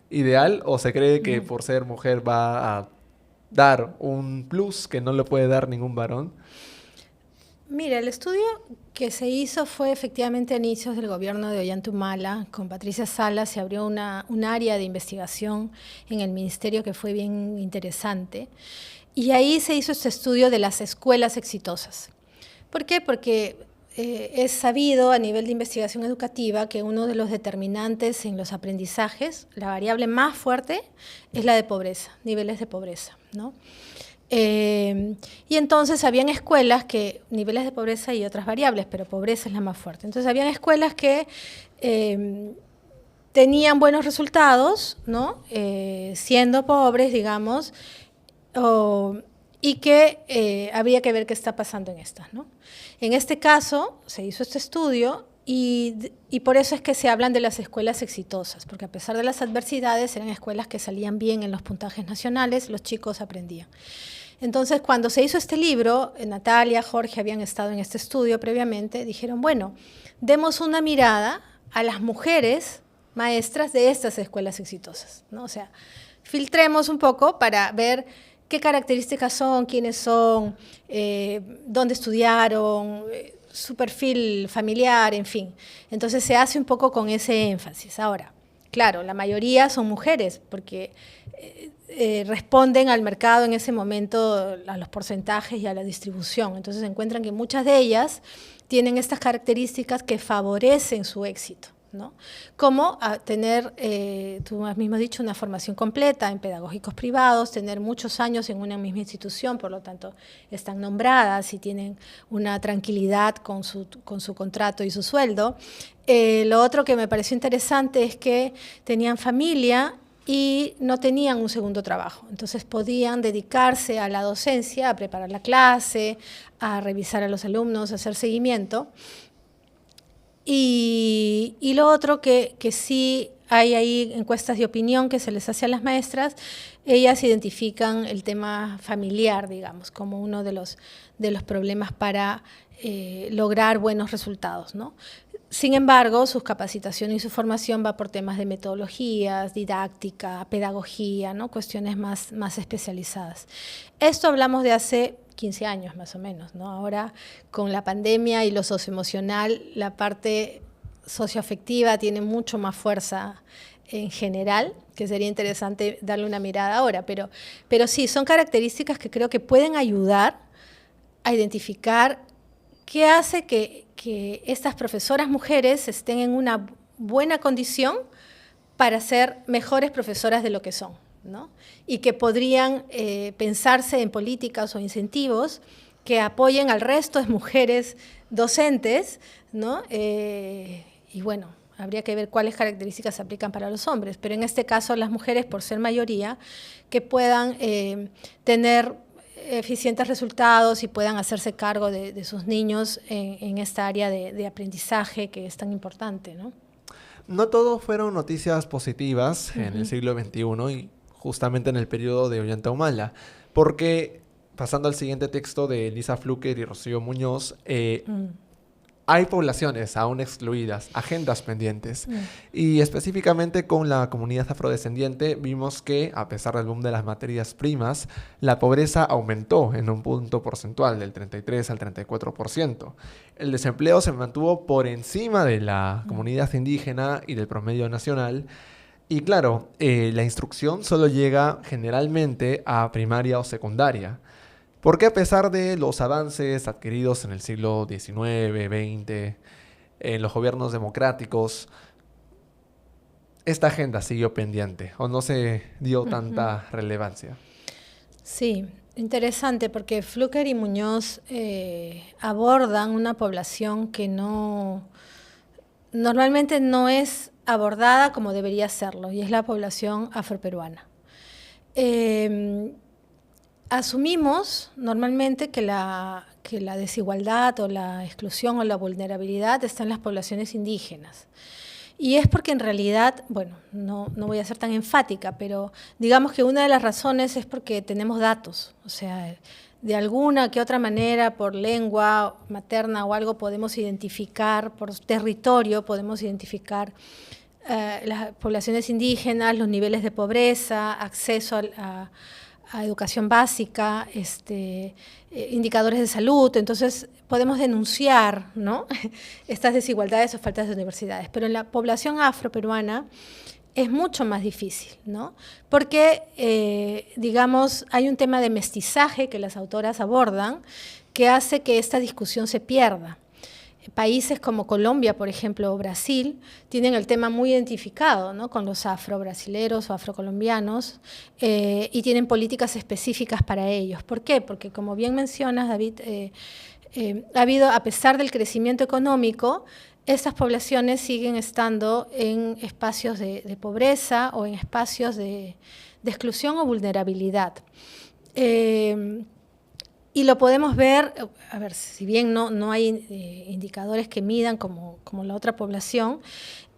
ideal o se cree que por ser mujer va a dar un plus que no le puede dar ningún varón? Mira, el estudio que se hizo fue efectivamente a inicios del gobierno de Ollanta Humala. Con Patricia Salas se abrió un área de investigación en el ministerio que fue bien interesante. Y ahí se hizo este estudio de las escuelas exitosas. ¿Por qué? Porque es sabido a nivel de investigación educativa que uno de los determinantes en los aprendizajes, la variable más fuerte, es la de pobreza, niveles de pobreza, ¿no? Y entonces habían escuelas que, niveles de pobreza y otras variables, pero pobreza es la más fuerte. Entonces habían escuelas que tenían buenos resultados, ¿no? Siendo pobres, digamos, y que habría que ver qué está pasando en estas, ¿no? En este caso, se hizo este estudio y por eso es que se hablan de las escuelas exitosas, porque a pesar de las adversidades, eran escuelas que salían bien en los puntajes nacionales, los chicos aprendían. Entonces, cuando se hizo este libro, Natalia, Jorge habían estado en este estudio previamente, dijeron, bueno, demos una mirada a las mujeres maestras de estas escuelas exitosas, ¿no? O sea, filtremos un poco para ver qué características son, quiénes son, dónde estudiaron, su perfil familiar, en fin. Entonces se hace un poco con ese énfasis. Ahora, claro, la mayoría son mujeres porque responden al mercado en ese momento, a los porcentajes y a la distribución. Entonces se encuentran que muchas de ellas tienen estas características que favorecen su éxito, ¿no? Como tener, tú has mismo dicho, una formación completa en pedagógicos privados, tener muchos años en una misma institución, por lo tanto están nombradas y tienen una tranquilidad con su contrato y su sueldo. Lo otro que me pareció interesante es que tenían familia y no tenían un segundo trabajo, entonces podían dedicarse a la docencia, a preparar la clase, a revisar a los alumnos, a hacer seguimiento. Y lo otro que sí hay ahí encuestas de opinión que se les hace a las maestras, ellas identifican el tema familiar, digamos, como uno de los problemas para lograr buenos resultados, ¿no? Sin embargo, su capacitación y su formación va por temas de metodologías, didáctica, pedagogía, ¿no? Cuestiones más especializadas. Esto hablamos de hace 15 años más o menos, ¿no? Ahora, con la pandemia y lo socioemocional, la parte socioafectiva tiene mucho más fuerza en general, que sería interesante darle una mirada ahora, pero sí, son características que creo que pueden ayudar a identificar ¿qué hace que estas profesoras mujeres estén en una buena condición para ser mejores profesoras de lo que son, ¿no? Y que podrían pensarse en políticas o incentivos que apoyen al resto de mujeres docentes, ¿no? Y bueno, habría que ver cuáles características se aplican para los hombres, pero en este caso las mujeres, por ser mayoría, que puedan tener eficientes resultados y puedan hacerse cargo de sus niños en esta área de aprendizaje que es tan importante, ¿no? No todo fueron noticias positivas en el siglo XXI y justamente en el periodo de Ollanta Humala, porque, pasando al siguiente texto de Elisa Fluker y Rocío Muñoz, hay poblaciones aún excluidas, agendas pendientes. Y específicamente con la comunidad afrodescendiente vimos que, a pesar del boom de las materias primas, la pobreza aumentó en un punto porcentual del 33 al 34%. El desempleo se mantuvo por encima de la comunidad indígena y del promedio nacional. Y claro, la instrucción solo llega generalmente a primaria o secundaria. Porque a pesar de los avances adquiridos en el siglo XIX, XX, en los gobiernos democráticos, esta agenda siguió pendiente o no se dio tanta relevancia. Sí, interesante porque Fluker y Muñoz abordan una población que normalmente no es abordada como debería serlo, y es la población afroperuana. Asumimos normalmente que la desigualdad o la exclusión o la vulnerabilidad está en las poblaciones indígenas. Y es porque en realidad, bueno, no voy a ser tan enfática, pero digamos que una de las razones es porque tenemos datos. O sea, de alguna que otra manera, por lengua materna o algo, podemos identificar, por territorio podemos identificar las poblaciones indígenas, los niveles de pobreza, acceso a educación básica, indicadores de salud. Entonces podemos denunciar, ¿no?, estas desigualdades o faltas de universidades. Pero en la población afroperuana es mucho más difícil, ¿no? Porque, digamos, hay un tema de mestizaje que las autoras abordan que hace que esta discusión se pierda. Países como Colombia, por ejemplo, o Brasil, tienen el tema muy identificado, ¿no?, con los afrobrasileros o afrocolombianos, y tienen políticas específicas para ellos. ¿Por qué? Porque, como bien mencionas, David, ha habido, a pesar del crecimiento económico, estas poblaciones siguen estando en espacios de pobreza o en espacios de exclusión o vulnerabilidad. Y lo podemos ver, a ver, si bien no hay indicadores que midan como la otra población,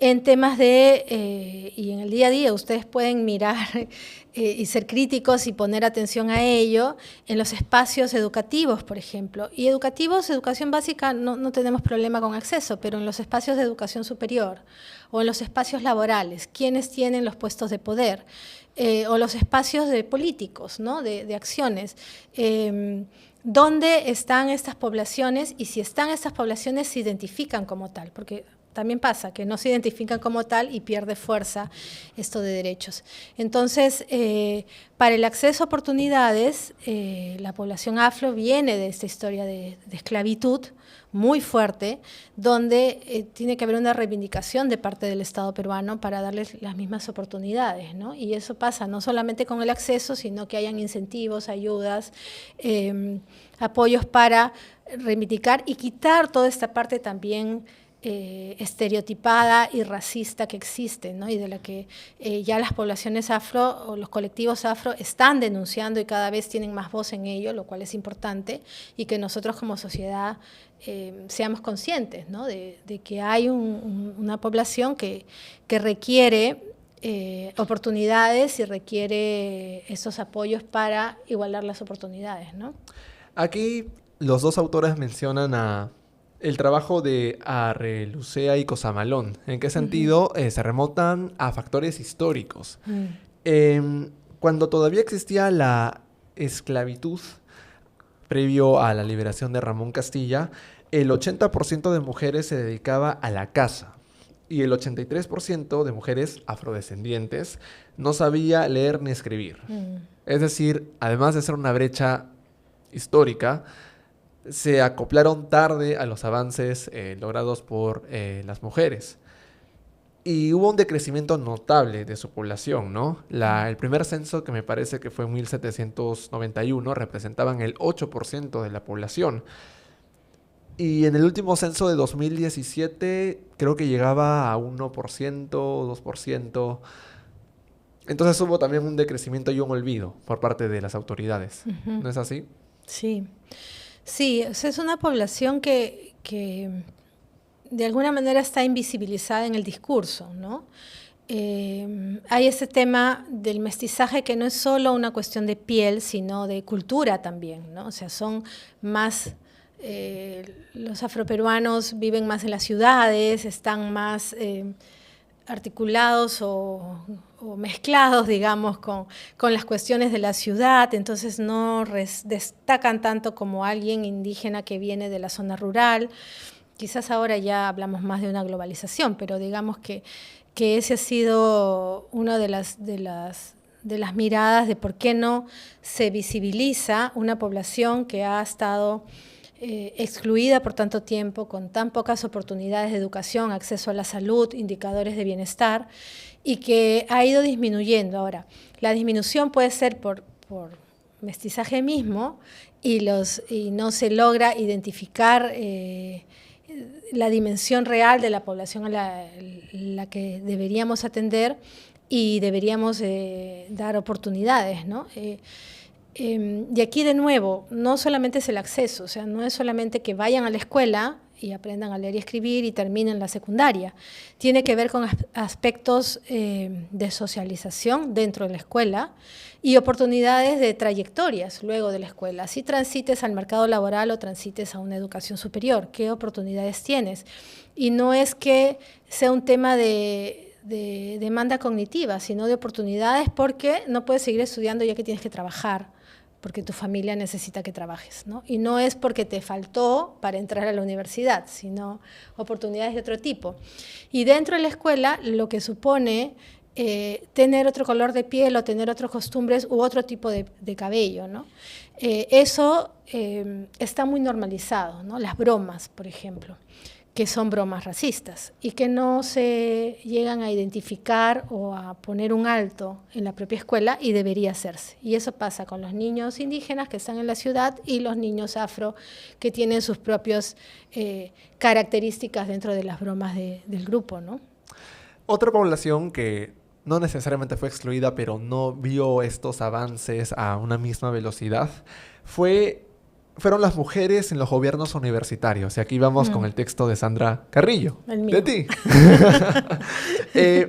en temas y en el día a día ustedes pueden mirar y ser críticos y poner atención a ello en los espacios educativos, por ejemplo. Y educación básica, no tenemos problema con acceso, pero en los espacios de educación superior o en los espacios laborales, ¿quiénes tienen los puestos de poder? O los espacios de políticos, ¿no?, de acciones. ¿Dónde están estas poblaciones? Y si están estas poblaciones, se identifican como tal, porque también pasa que no se identifican como tal y pierde fuerza esto de derechos. Entonces, para el acceso a oportunidades, la población afro viene de esta historia de esclavitud muy fuerte, donde tiene que haber una reivindicación de parte del Estado peruano para darles las mismas oportunidades, ¿no? Y eso pasa no solamente con el acceso, sino que hayan incentivos, ayudas, apoyos para reivindicar y quitar toda esta parte también estereotipada y racista que existe, ¿no?, y de la que ya las poblaciones afro o los colectivos afro están denunciando y cada vez tienen más voz en ello, lo cual es importante, y que nosotros como sociedad seamos conscientes, ¿no?, de que hay una población que requiere oportunidades y requiere estos apoyos para igualar las oportunidades, ¿no? Aquí los dos autores mencionan el trabajo de Arre Lucea y Cosamalón. ¿En qué sentido? Se remontan a factores históricos. Cuando todavía existía la esclavitud, previo a la liberación de Ramón Castilla, el 80% de mujeres se dedicaba a la casa y el 83% de mujeres afrodescendientes no sabía leer ni escribir. Es decir, además de ser una brecha histórica, se acoplaron tarde a los avances logrados por las mujeres. Y hubo un decrecimiento notable de su población, ¿no? El primer censo, que me parece que fue en 1791, representaban el 8% de la población. Y en el último censo de 2017 creo que llegaba a 1%, 2%. Entonces hubo también un decrecimiento y un olvido por parte de las autoridades. ¿No es así? Sí, sí, o sea, es una población que de alguna manera está invisibilizada en el discurso, ¿no? Hay ese tema del mestizaje que no es solo una cuestión de piel, sino de cultura también, ¿no? O sea, son más, los afroperuanos viven más en las ciudades, están más articulados o mezclados, digamos, con las cuestiones de la ciudad, entonces no destacan tanto como alguien indígena que viene de la zona rural. Quizás ahora ya hablamos más de una globalización, pero digamos que ese ha sido una de las miradas de por qué no se visibiliza una población que ha estado excluida por tanto tiempo, con tan pocas oportunidades de educación, acceso a la salud, indicadores de bienestar, y que ha ido disminuyendo. Ahora, la disminución puede ser por mestizaje mismo y no se logra identificar la dimensión real de la población a la que deberíamos atender y deberíamos dar oportunidades, ¿no? Y aquí de nuevo, no solamente es el acceso, o sea, no es solamente que vayan a la escuela y aprendan a leer y escribir y terminen la secundaria. Tiene que ver con aspectos de socialización dentro de la escuela y oportunidades de trayectorias luego de la escuela. Si transites al mercado laboral o transites a una educación superior, ¿qué oportunidades tienes? Y no es que sea un tema de demanda cognitiva, sino de oportunidades, porque no puedes seguir estudiando ya que tienes que trabajar, porque tu familia necesita que trabajes, ¿no? Y no es porque te faltó para entrar a la universidad, sino oportunidades de otro tipo. Y dentro de la escuela, lo que supone tener otro color de piel o tener otras costumbres u otro tipo de cabello, ¿no? Eso está muy normalizado, ¿no? Las bromas, por ejemplo, que son bromas racistas y que no se llegan a identificar o a poner un alto en la propia escuela, y debería hacerse. Y eso pasa con los niños indígenas que están en la ciudad y los niños afro que tienen sus propias características dentro de las bromas del grupo, ¿no? Otra población que no necesariamente fue excluida, pero no vio estos avances a una misma velocidad, fueron las mujeres en los gobiernos universitarios. Y aquí vamos con el texto de Sandra Carrillo. El mío. De ti.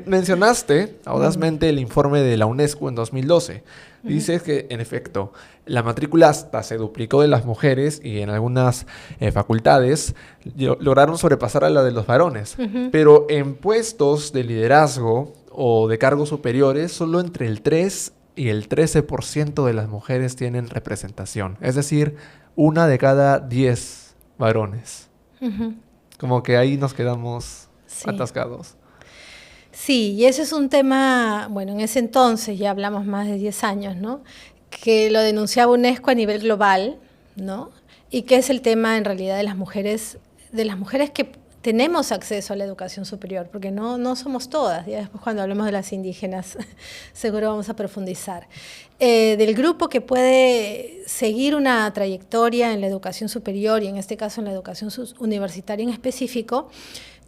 Mencionaste audazmente el informe de la UNESCO en 2012. Dices que, en efecto, la matrícula hasta se duplicó de las mujeres y en algunas facultades lograron sobrepasar a la de los varones. Pero en puestos de liderazgo o de cargos superiores, solo entre el 3 y el 13% de las mujeres tienen representación. Es decir, 1 de cada 10 varones. Como que ahí nos quedamos atascados. Sí, y ese es un tema, bueno, en ese entonces, ya hablamos más de 10 años, ¿no? Que lo denunciaba UNESCO a nivel global, ¿no? Y que es el tema en realidad de las mujeres que tenemos acceso a la educación superior, porque no somos todas. Ya después, cuando hablemos de las indígenas, seguro vamos a profundizar. Del grupo que puede seguir una trayectoria en la educación superior, y en este caso en la educación universitaria en específico,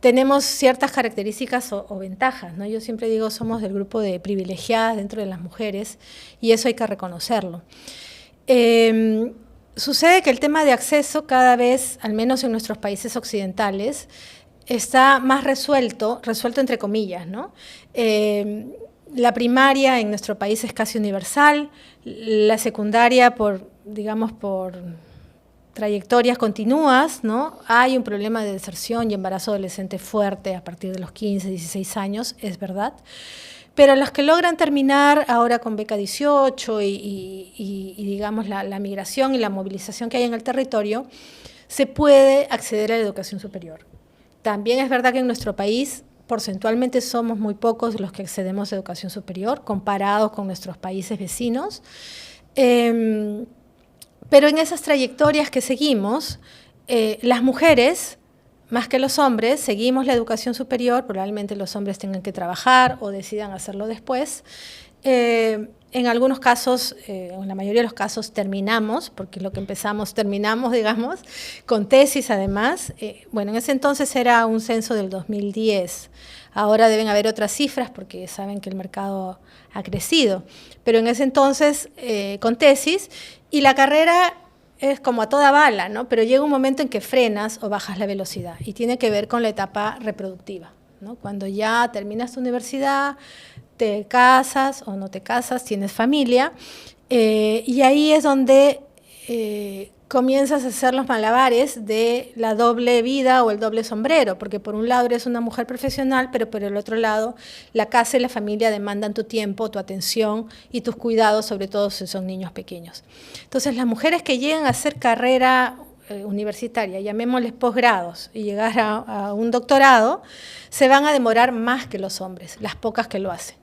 tenemos ciertas características o ventajas, ¿no? Yo siempre digo, somos del grupo de privilegiadas dentro de las mujeres, y eso hay que reconocerlo. Sucede que el tema de acceso cada vez, al menos en nuestros países occidentales, está más resuelto entre comillas, ¿no? La primaria en nuestro país es casi universal, la secundaria por trayectorias continuas, ¿no? Hay un problema de deserción y embarazo adolescente fuerte a partir de los 15, 16 años, es verdad. Pero los que logran terminar ahora con beca 18 y digamos la migración y la movilización que hay en el territorio, se puede acceder a la educación superior. También es verdad que en nuestro país porcentualmente somos muy pocos los que accedemos a educación superior comparados con nuestros países vecinos. Pero en esas trayectorias que seguimos, las mujeres, más que los hombres, seguimos la educación superior, probablemente los hombres tengan que trabajar o decidan hacerlo después. En algunos casos, en la mayoría de los casos terminamos, porque lo que empezamos terminamos, digamos, con tesis además. Bueno, en ese entonces era un censo del 2010. Ahora deben haber otras cifras porque saben que el mercado ha crecido. Pero en ese entonces, con tesis, y la carrera es como a toda bala, ¿no? Pero llega un momento en que frenas o bajas la velocidad y tiene que ver con la etapa reproductiva, ¿no? Cuando ya terminas tu universidad, te casas o no te casas, tienes familia, y ahí es donde comienzas a hacer los malabares de la doble vida o el doble sombrero, porque por un lado eres una mujer profesional, pero por el otro lado la casa y la familia demandan tu tiempo, tu atención y tus cuidados, sobre todo si son niños pequeños. Entonces las mujeres que llegan a hacer carrera universitaria, llamémosles posgrados, y llegar a un doctorado, se van a demorar más que los hombres, las pocas que lo hacen.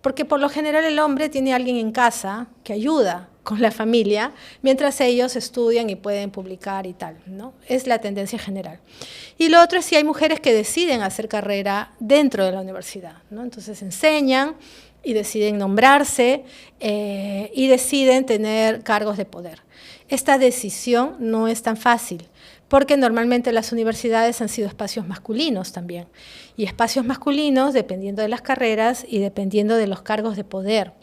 Porque por lo general el hombre tiene a alguien en casa que ayuda con la familia, mientras ellos estudian y pueden publicar y tal, ¿no? Es la tendencia general. Y lo otro es si hay mujeres que deciden hacer carrera dentro de la universidad, ¿no? Entonces enseñan y deciden nombrarse y deciden tener cargos de poder. Esta decisión no es tan fácil, porque normalmente las universidades han sido espacios masculinos también, y espacios masculinos dependiendo de las carreras y dependiendo de los cargos de poder.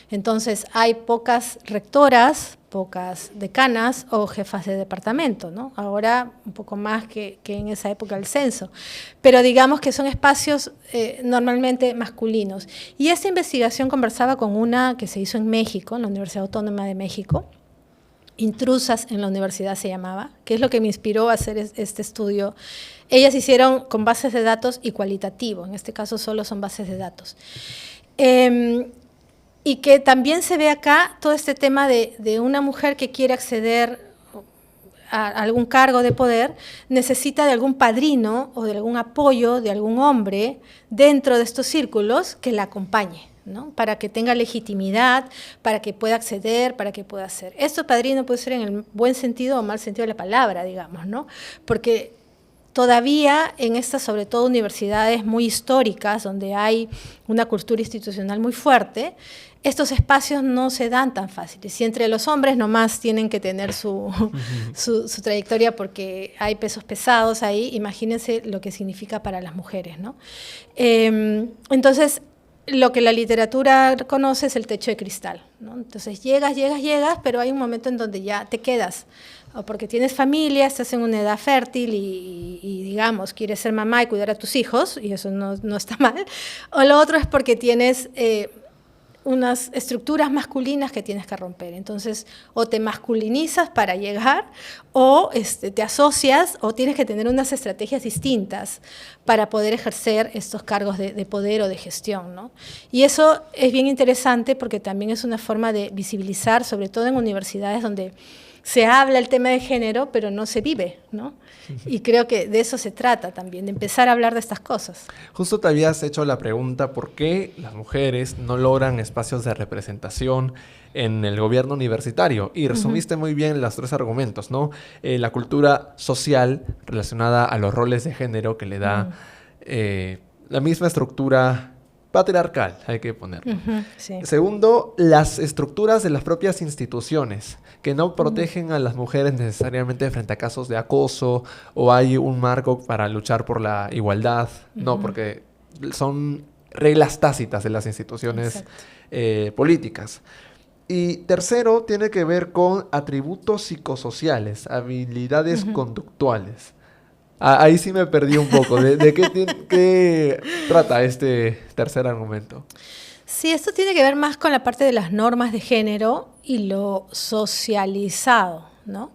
Entonces hay pocas rectoras, pocas decanas o jefas de departamento, ¿no? Ahora un poco más que en esa época del censo, pero digamos que son espacios normalmente masculinos. Y esta investigación conversaba con una que se hizo en México, en la Universidad Autónoma de México, Intrusas en la universidad se llamaba, que es lo que me inspiró a hacer este estudio. Ellas hicieron con bases de datos y cualitativo, en este caso solo son bases de datos. Y que también se ve acá todo este tema de una mujer que quiere acceder a algún cargo de poder, necesita de algún padrino o de algún apoyo de algún hombre dentro de estos círculos que la acompañe, ¿no? Para que tenga legitimidad, para que pueda acceder, para que pueda hacer. Esto padrino puede ser en el buen sentido o mal sentido de la palabra, digamos, ¿no? Porque todavía en estas, sobre todo universidades muy históricas, donde hay una cultura institucional muy fuerte, estos espacios no se dan tan fáciles. Y entre los hombres nomás tienen que tener su trayectoria porque hay pesos pesados ahí, imagínense lo que significa para las mujeres, ¿no? Entonces, lo que la literatura conoce es el techo de cristal, ¿no? Entonces llegas, pero hay un momento en donde ya te quedas, o porque tienes familia, estás en una edad fértil y digamos, quieres ser mamá y cuidar a tus hijos, y eso no está mal, o lo otro es porque tienes unas estructuras masculinas que tienes que romper. Entonces, o te masculinizas para llegar, o te asocias, o tienes que tener unas estrategias distintas para poder ejercer estos cargos de poder o de gestión, ¿no? Y eso es bien interesante porque también es una forma de visibilizar, sobre todo en universidades donde se habla el tema de género, pero no se vive, ¿no? Y creo que de eso se trata también, de empezar a hablar de estas cosas. Justo te habías hecho la pregunta, ¿por qué las mujeres no logran espacios de representación en el gobierno universitario? Y resumiste muy bien los tres argumentos, ¿no? La cultura social relacionada a los roles de género que le da la misma estructura patriarcal, hay que ponerlo. Sí. Segundo, las estructuras de las propias instituciones que no protegen a las mujeres necesariamente frente a casos de acoso, o hay un marco para luchar por la igualdad, no, porque son reglas tácitas de las instituciones políticas. Y tercero, tiene que ver con atributos psicosociales, habilidades conductuales. Ahí sí me perdí un poco. ¿De qué trata este tercer argumento? Sí, esto tiene que ver más con la parte de las normas de género y lo socializado, ¿no?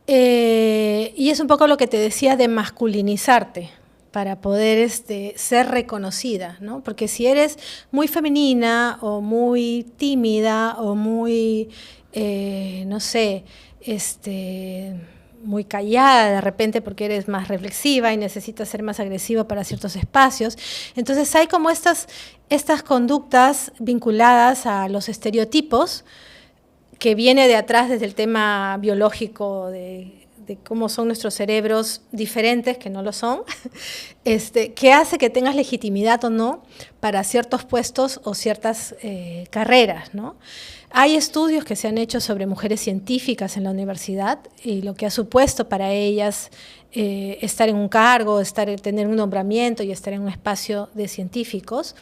Y es un poco lo que te decía de masculinizarte para poder ser reconocida, ¿no? Porque si eres muy femenina o muy tímida o muy, no sé, muy callada de repente porque eres más reflexiva y necesitas ser más agresiva para ciertos espacios. Entonces hay como estas conductas vinculadas a los estereotipos que viene de atrás desde el tema biológico de cómo son nuestros cerebros diferentes, que no lo son, que hace que tengas legitimidad o no para ciertos puestos o ciertas carreras, ¿no? Hay estudios que se han hecho sobre mujeres científicas en la universidad y lo que ha supuesto para ellas estar en un cargo, tener un nombramiento y estar en un espacio de científicos.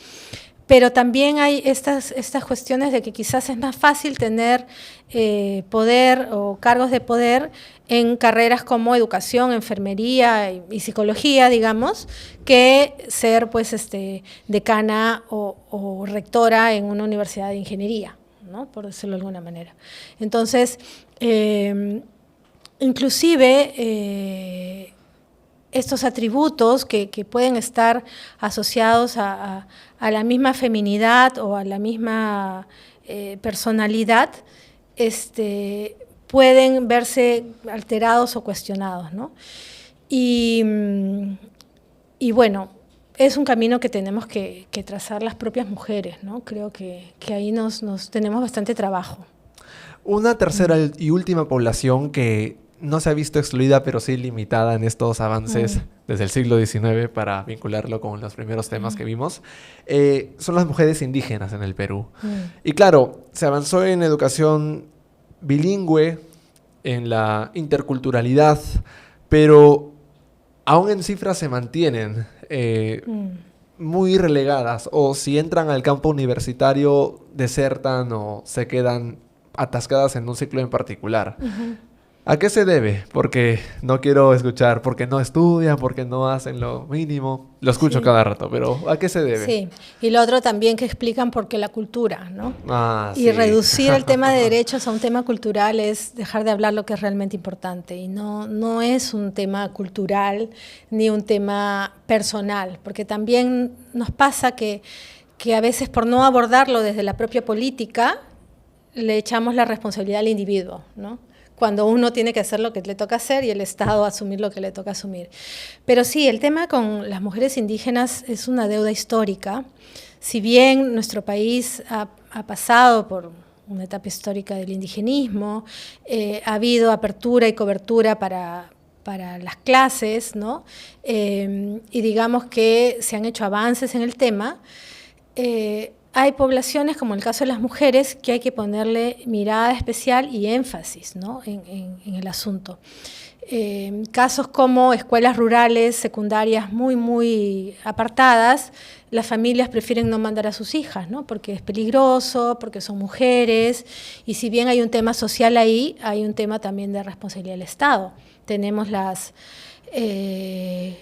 Pero también hay estas cuestiones de que quizás es más fácil tener poder o cargos de poder en carreras como educación, enfermería y psicología, digamos, que ser pues decana o rectora en una universidad de ingeniería, ¿no? Por decirlo de alguna manera. Entonces, inclusive estos atributos que pueden estar asociados a la misma feminidad o a la misma personalidad, pueden verse alterados o cuestionados, ¿no? Y bueno, es un camino que tenemos que trazar las propias mujeres, ¿no? Creo que ahí nos tenemos bastante trabajo. Una tercera y última población que no se ha visto excluida, pero sí limitada en estos avances desde el siglo XIX, para vincularlo con los primeros temas que vimos, son las mujeres indígenas en el Perú. Y claro, se avanzó en educación bilingüe, en la interculturalidad, pero aún en cifras se mantienen muy relegadas, o si entran al campo universitario, desertan o se quedan atascadas en un ciclo en particular. ¿A qué se debe? Porque no quiero escuchar, porque no estudian, porque no hacen lo mínimo. Lo escucho cada rato, pero ¿a qué se debe? Sí, y lo otro también que explican por qué la cultura, ¿no? Y reducir el tema de derechos a un tema cultural es dejar de hablar lo que es realmente importante. Y no es un tema cultural ni un tema personal, porque también nos pasa que a veces por no abordarlo desde la propia política, le echamos la responsabilidad al individuo, ¿no? Cuando uno tiene que hacer lo que le toca hacer y el Estado asumir lo que le toca asumir. Pero sí, el tema con las mujeres indígenas es una deuda histórica. Si bien nuestro país ha pasado por una etapa histórica del indigenismo, ha habido apertura y cobertura para las clases, ¿no? Y digamos que se han hecho avances en el tema, hay poblaciones, como el caso de las mujeres, que hay que ponerle mirada especial y énfasis, ¿no? en el asunto. Casos como escuelas rurales, secundarias muy apartadas, las familias prefieren no mandar a sus hijas, ¿no? Porque es peligroso, porque son mujeres, y si bien hay un tema social ahí, hay un tema también de responsabilidad del Estado. Tenemos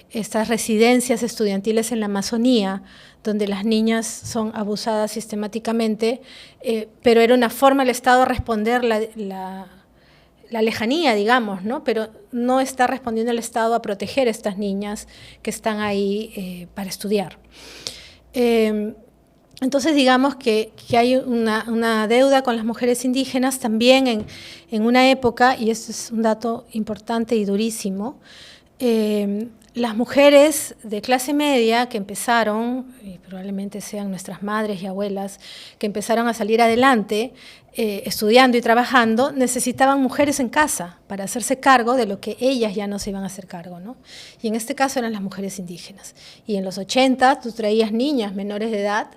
estas residencias estudiantiles en la Amazonía, donde las niñas son abusadas sistemáticamente, pero era una forma del Estado de responder la lejanía, digamos, ¿no? Pero no está respondiendo el Estado a proteger a estas niñas que están ahí para estudiar. Entonces, digamos que hay una deuda con las mujeres indígenas también en una época, y esto es un dato importante y durísimo. Las mujeres de clase media que empezaron, y probablemente sean nuestras madres y abuelas, que empezaron a salir adelante estudiando y trabajando, necesitaban mujeres en casa para hacerse cargo de lo que ellas ya no se iban a hacer cargo, ¿no? Y en este caso eran las mujeres indígenas. Y en los 80 tú traías niñas menores de edad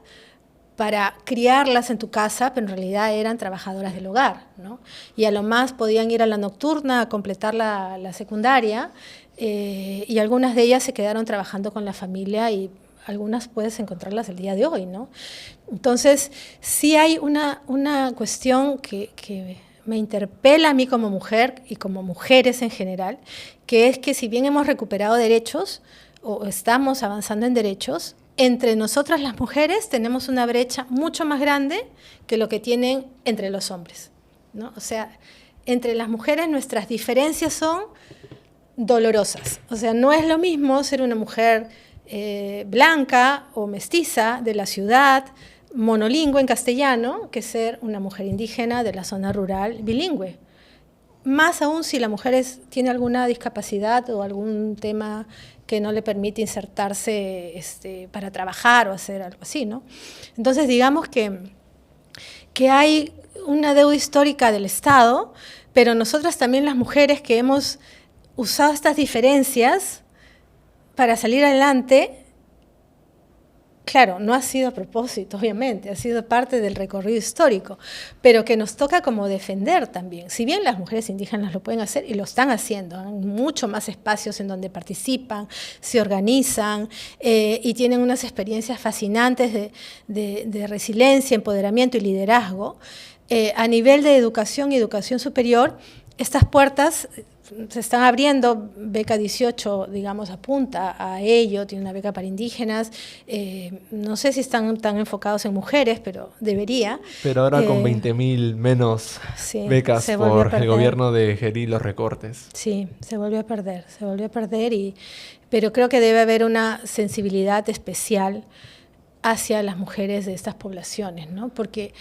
para criarlas en tu casa, pero en realidad eran trabajadoras del hogar, ¿no? Y a lo más podían ir a la nocturna a completar la secundaria, y algunas de ellas se quedaron trabajando con la familia, y algunas puedes encontrarlas el día de hoy, ¿no? Entonces, sí hay una cuestión que me interpela a mí como mujer y como mujeres en general, que es que si bien hemos recuperado derechos o estamos avanzando en derechos, entre nosotras las mujeres tenemos una brecha mucho más grande que lo que tienen entre los hombres, ¿no? O sea, entre las mujeres nuestras diferencias son dolorosas. O sea, no es lo mismo ser una mujer blanca o mestiza de la ciudad, monolingüe en castellano, que ser una mujer indígena de la zona rural bilingüe. Más aún si la mujer tiene alguna discapacidad o algún tema que no le permite insertarse para trabajar o hacer algo así, ¿no? Entonces, digamos que hay una deuda histórica del Estado, pero nosotras también las mujeres que hemos usado estas diferencias para salir adelante. Claro, no ha sido a propósito, obviamente, ha sido parte del recorrido histórico, pero que nos toca como defender también. Si bien las mujeres indígenas lo pueden hacer y lo están haciendo, hay mucho más espacios en donde participan, se organizan y tienen unas experiencias fascinantes de resiliencia, empoderamiento y liderazgo, a nivel de educación y educación superior, estas puertas se están abriendo. Beca 18, digamos, apunta a ello, tiene una beca para indígenas. No sé si están tan enfocados en mujeres, pero debería. Pero ahora con 20.000 menos becas por el gobierno de gerir los recortes. Sí, se volvió a perder, pero creo que debe haber una sensibilidad especial hacia las mujeres de estas poblaciones, ¿no? Porque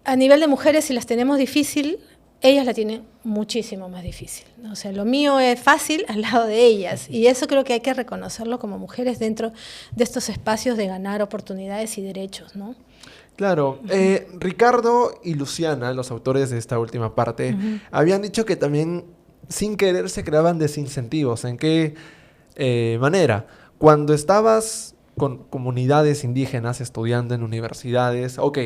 a nivel de mujeres, si las tenemos difícil, ellas la tienen muchísimo más difícil, ¿no? O sea, lo mío es fácil al lado de ellas, y eso creo que hay que reconocerlo como mujeres dentro de estos espacios de ganar oportunidades y derechos, ¿no? Claro. Ricardo y Luciana, los autores de esta última parte, habían dicho que también sin querer se creaban desincentivos. ¿En qué manera? Cuando estabas con comunidades indígenas estudiando en universidades, ok,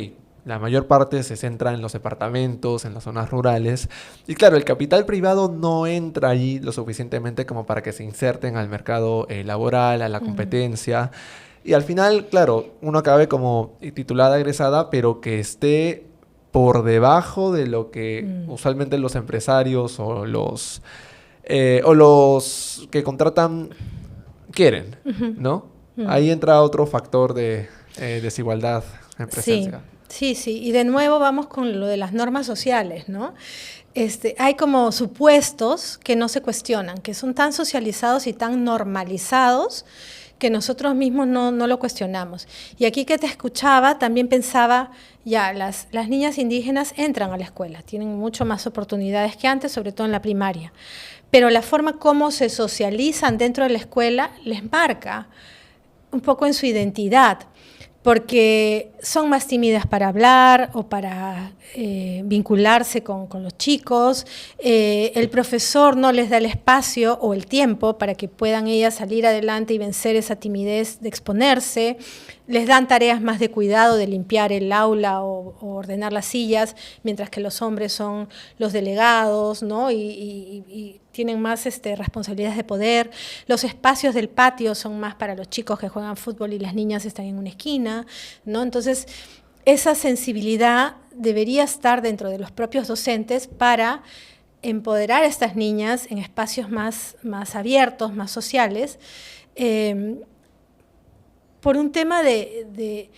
la mayor parte se centra en los departamentos, en las zonas rurales. Y claro, el capital privado no entra allí lo suficientemente como para que se inserten al mercado laboral, a la competencia. Y al final, claro, uno acabe como titulada, egresada, pero que esté por debajo de lo que usualmente los empresarios o los que contratan quieren, ¿no? Ahí entra otro factor de desigualdad en presencia. Sí, y de nuevo vamos con lo de las normas sociales, ¿no? Hay como supuestos que no se cuestionan, que son tan socializados y tan normalizados que nosotros mismos no lo cuestionamos. Y aquí que te escuchaba, también pensaba, ya, las niñas indígenas entran a la escuela, tienen mucho más oportunidades que antes, sobre todo en la primaria, pero la forma como se socializan dentro de la escuela les marca un poco en su identidad, porque son más tímidas para hablar o para vincularse con los chicos. El profesor no les da el espacio o el tiempo para que puedan ellas salir adelante y vencer esa timidez de exponerse. Les dan tareas más de cuidado, de limpiar el aula o ordenar las sillas, mientras que los hombres son los delegados, ¿no? Y tienen más responsabilidades de poder. Los espacios del patio son más para los chicos que juegan fútbol y las niñas están en una esquina, ¿no? Entonces, esa sensibilidad debería estar dentro de los propios docentes para empoderar a estas niñas en espacios más abiertos, más sociales, por un tema de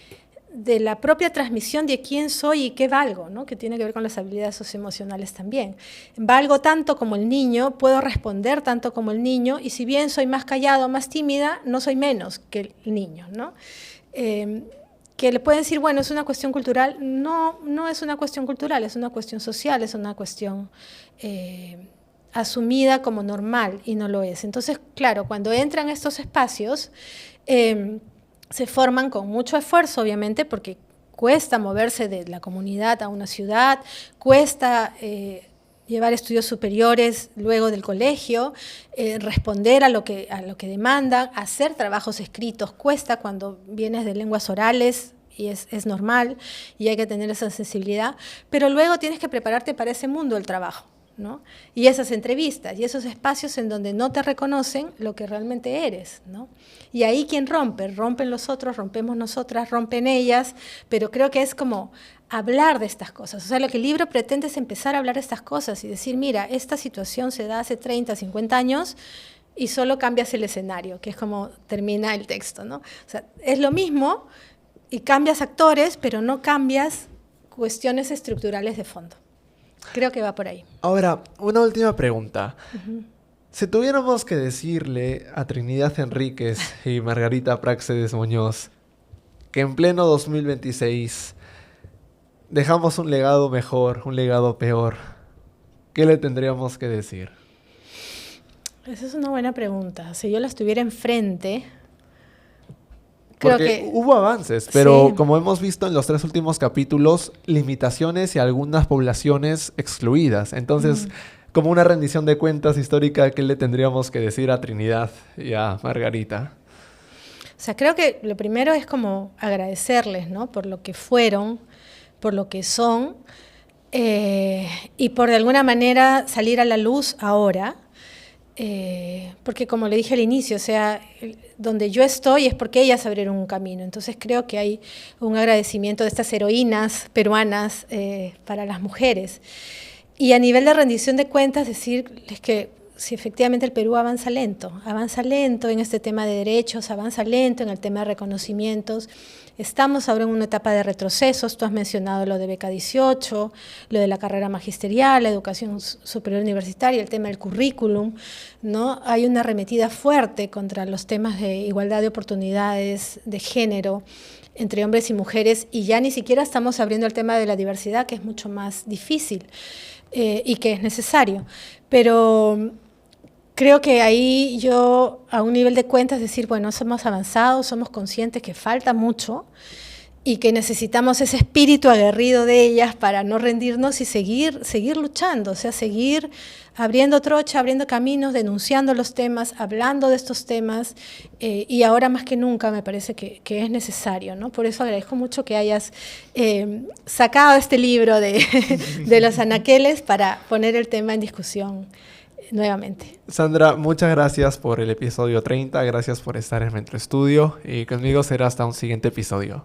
la propia transmisión de quién soy y qué valgo, ¿no? Que tiene que ver con las habilidades socioemocionales también. Valgo tanto como el niño, puedo responder tanto como el niño, y si bien soy más callado, más tímida, no soy menos que el niño, ¿no? Que le pueden decir, bueno, es una cuestión cultural. No es una cuestión cultural, es una cuestión social, es una cuestión asumida como normal, y no lo es. Entonces, claro, cuando entran estos espacios, se forman con mucho esfuerzo, obviamente, porque cuesta moverse de la comunidad a una ciudad, cuesta llevar estudios superiores luego del colegio, responder a lo que demandan, hacer trabajos escritos, cuesta cuando vienes de lenguas orales, y es normal, y hay que tener esa sensibilidad, pero luego tienes que prepararte para ese mundo del trabajo, ¿no? Y esas entrevistas y esos espacios en donde no te reconocen lo que realmente eres, ¿no? Y ahí ¿quién rompe? Rompen los otros, rompemos nosotras, rompen ellas, pero creo que es como hablar de estas cosas. O sea, lo que el libro pretende es empezar a hablar de estas cosas y decir, mira, esta situación se da hace 30, 50 años y solo cambias el escenario, que es como termina el texto, ¿no? O sea, es lo mismo y cambias actores, pero no cambias cuestiones estructurales de fondo. Creo que va por ahí. Ahora, una última pregunta. Si tuviéramos que decirle a Trinidad Enríquez y Margarita Práxedes Muñoz que en pleno 2026 dejamos un legado mejor, un legado peor, ¿qué le tendríamos que decir? Esa es una buena pregunta. Si yo las tuviera enfrente, Creo Porque que hubo avances, pero sí. como hemos visto en los 3 últimos capítulos, limitaciones y algunas poblaciones excluidas. Entonces, como una rendición de cuentas histórica, ¿qué le tendríamos que decir a Trinidad y a Margarita? O sea, creo que lo primero es como agradecerles, ¿no? Por lo que fueron, por lo que son, y por de alguna manera salir a la luz ahora. Porque como le dije al inicio, o sea, donde yo estoy es porque ellas abrieron un camino. Entonces creo que hay un agradecimiento de estas heroínas peruanas para las mujeres. Y a nivel de rendición de cuentas, decirles que si efectivamente el Perú avanza lento en este tema de derechos, avanza lento en el tema de reconocimientos. Estamos ahora en una etapa de retrocesos. Tú has mencionado lo de Beca 18, lo de la carrera magisterial, la educación superior universitaria, el tema del currículum, ¿no? Hay una arremetida fuerte contra los temas de igualdad de oportunidades, de género, entre hombres y mujeres, y ya ni siquiera estamos abriendo el tema de la diversidad, que es mucho más difícil y que es necesario. Pero creo que ahí yo, a un nivel de cuentas, decir, bueno, somos avanzados, somos conscientes que falta mucho y que necesitamos ese espíritu aguerrido de ellas para no rendirnos y seguir luchando, o sea, seguir abriendo trocha, abriendo caminos, denunciando los temas, hablando de estos temas, y ahora más que nunca me parece que es necesario, ¿no? Por eso agradezco mucho que hayas sacado este libro de los anaqueles para poner el tema en discusión nuevamente. Sandra, muchas gracias por el episodio 30, gracias por estar en nuestro estudio y conmigo será hasta un siguiente episodio.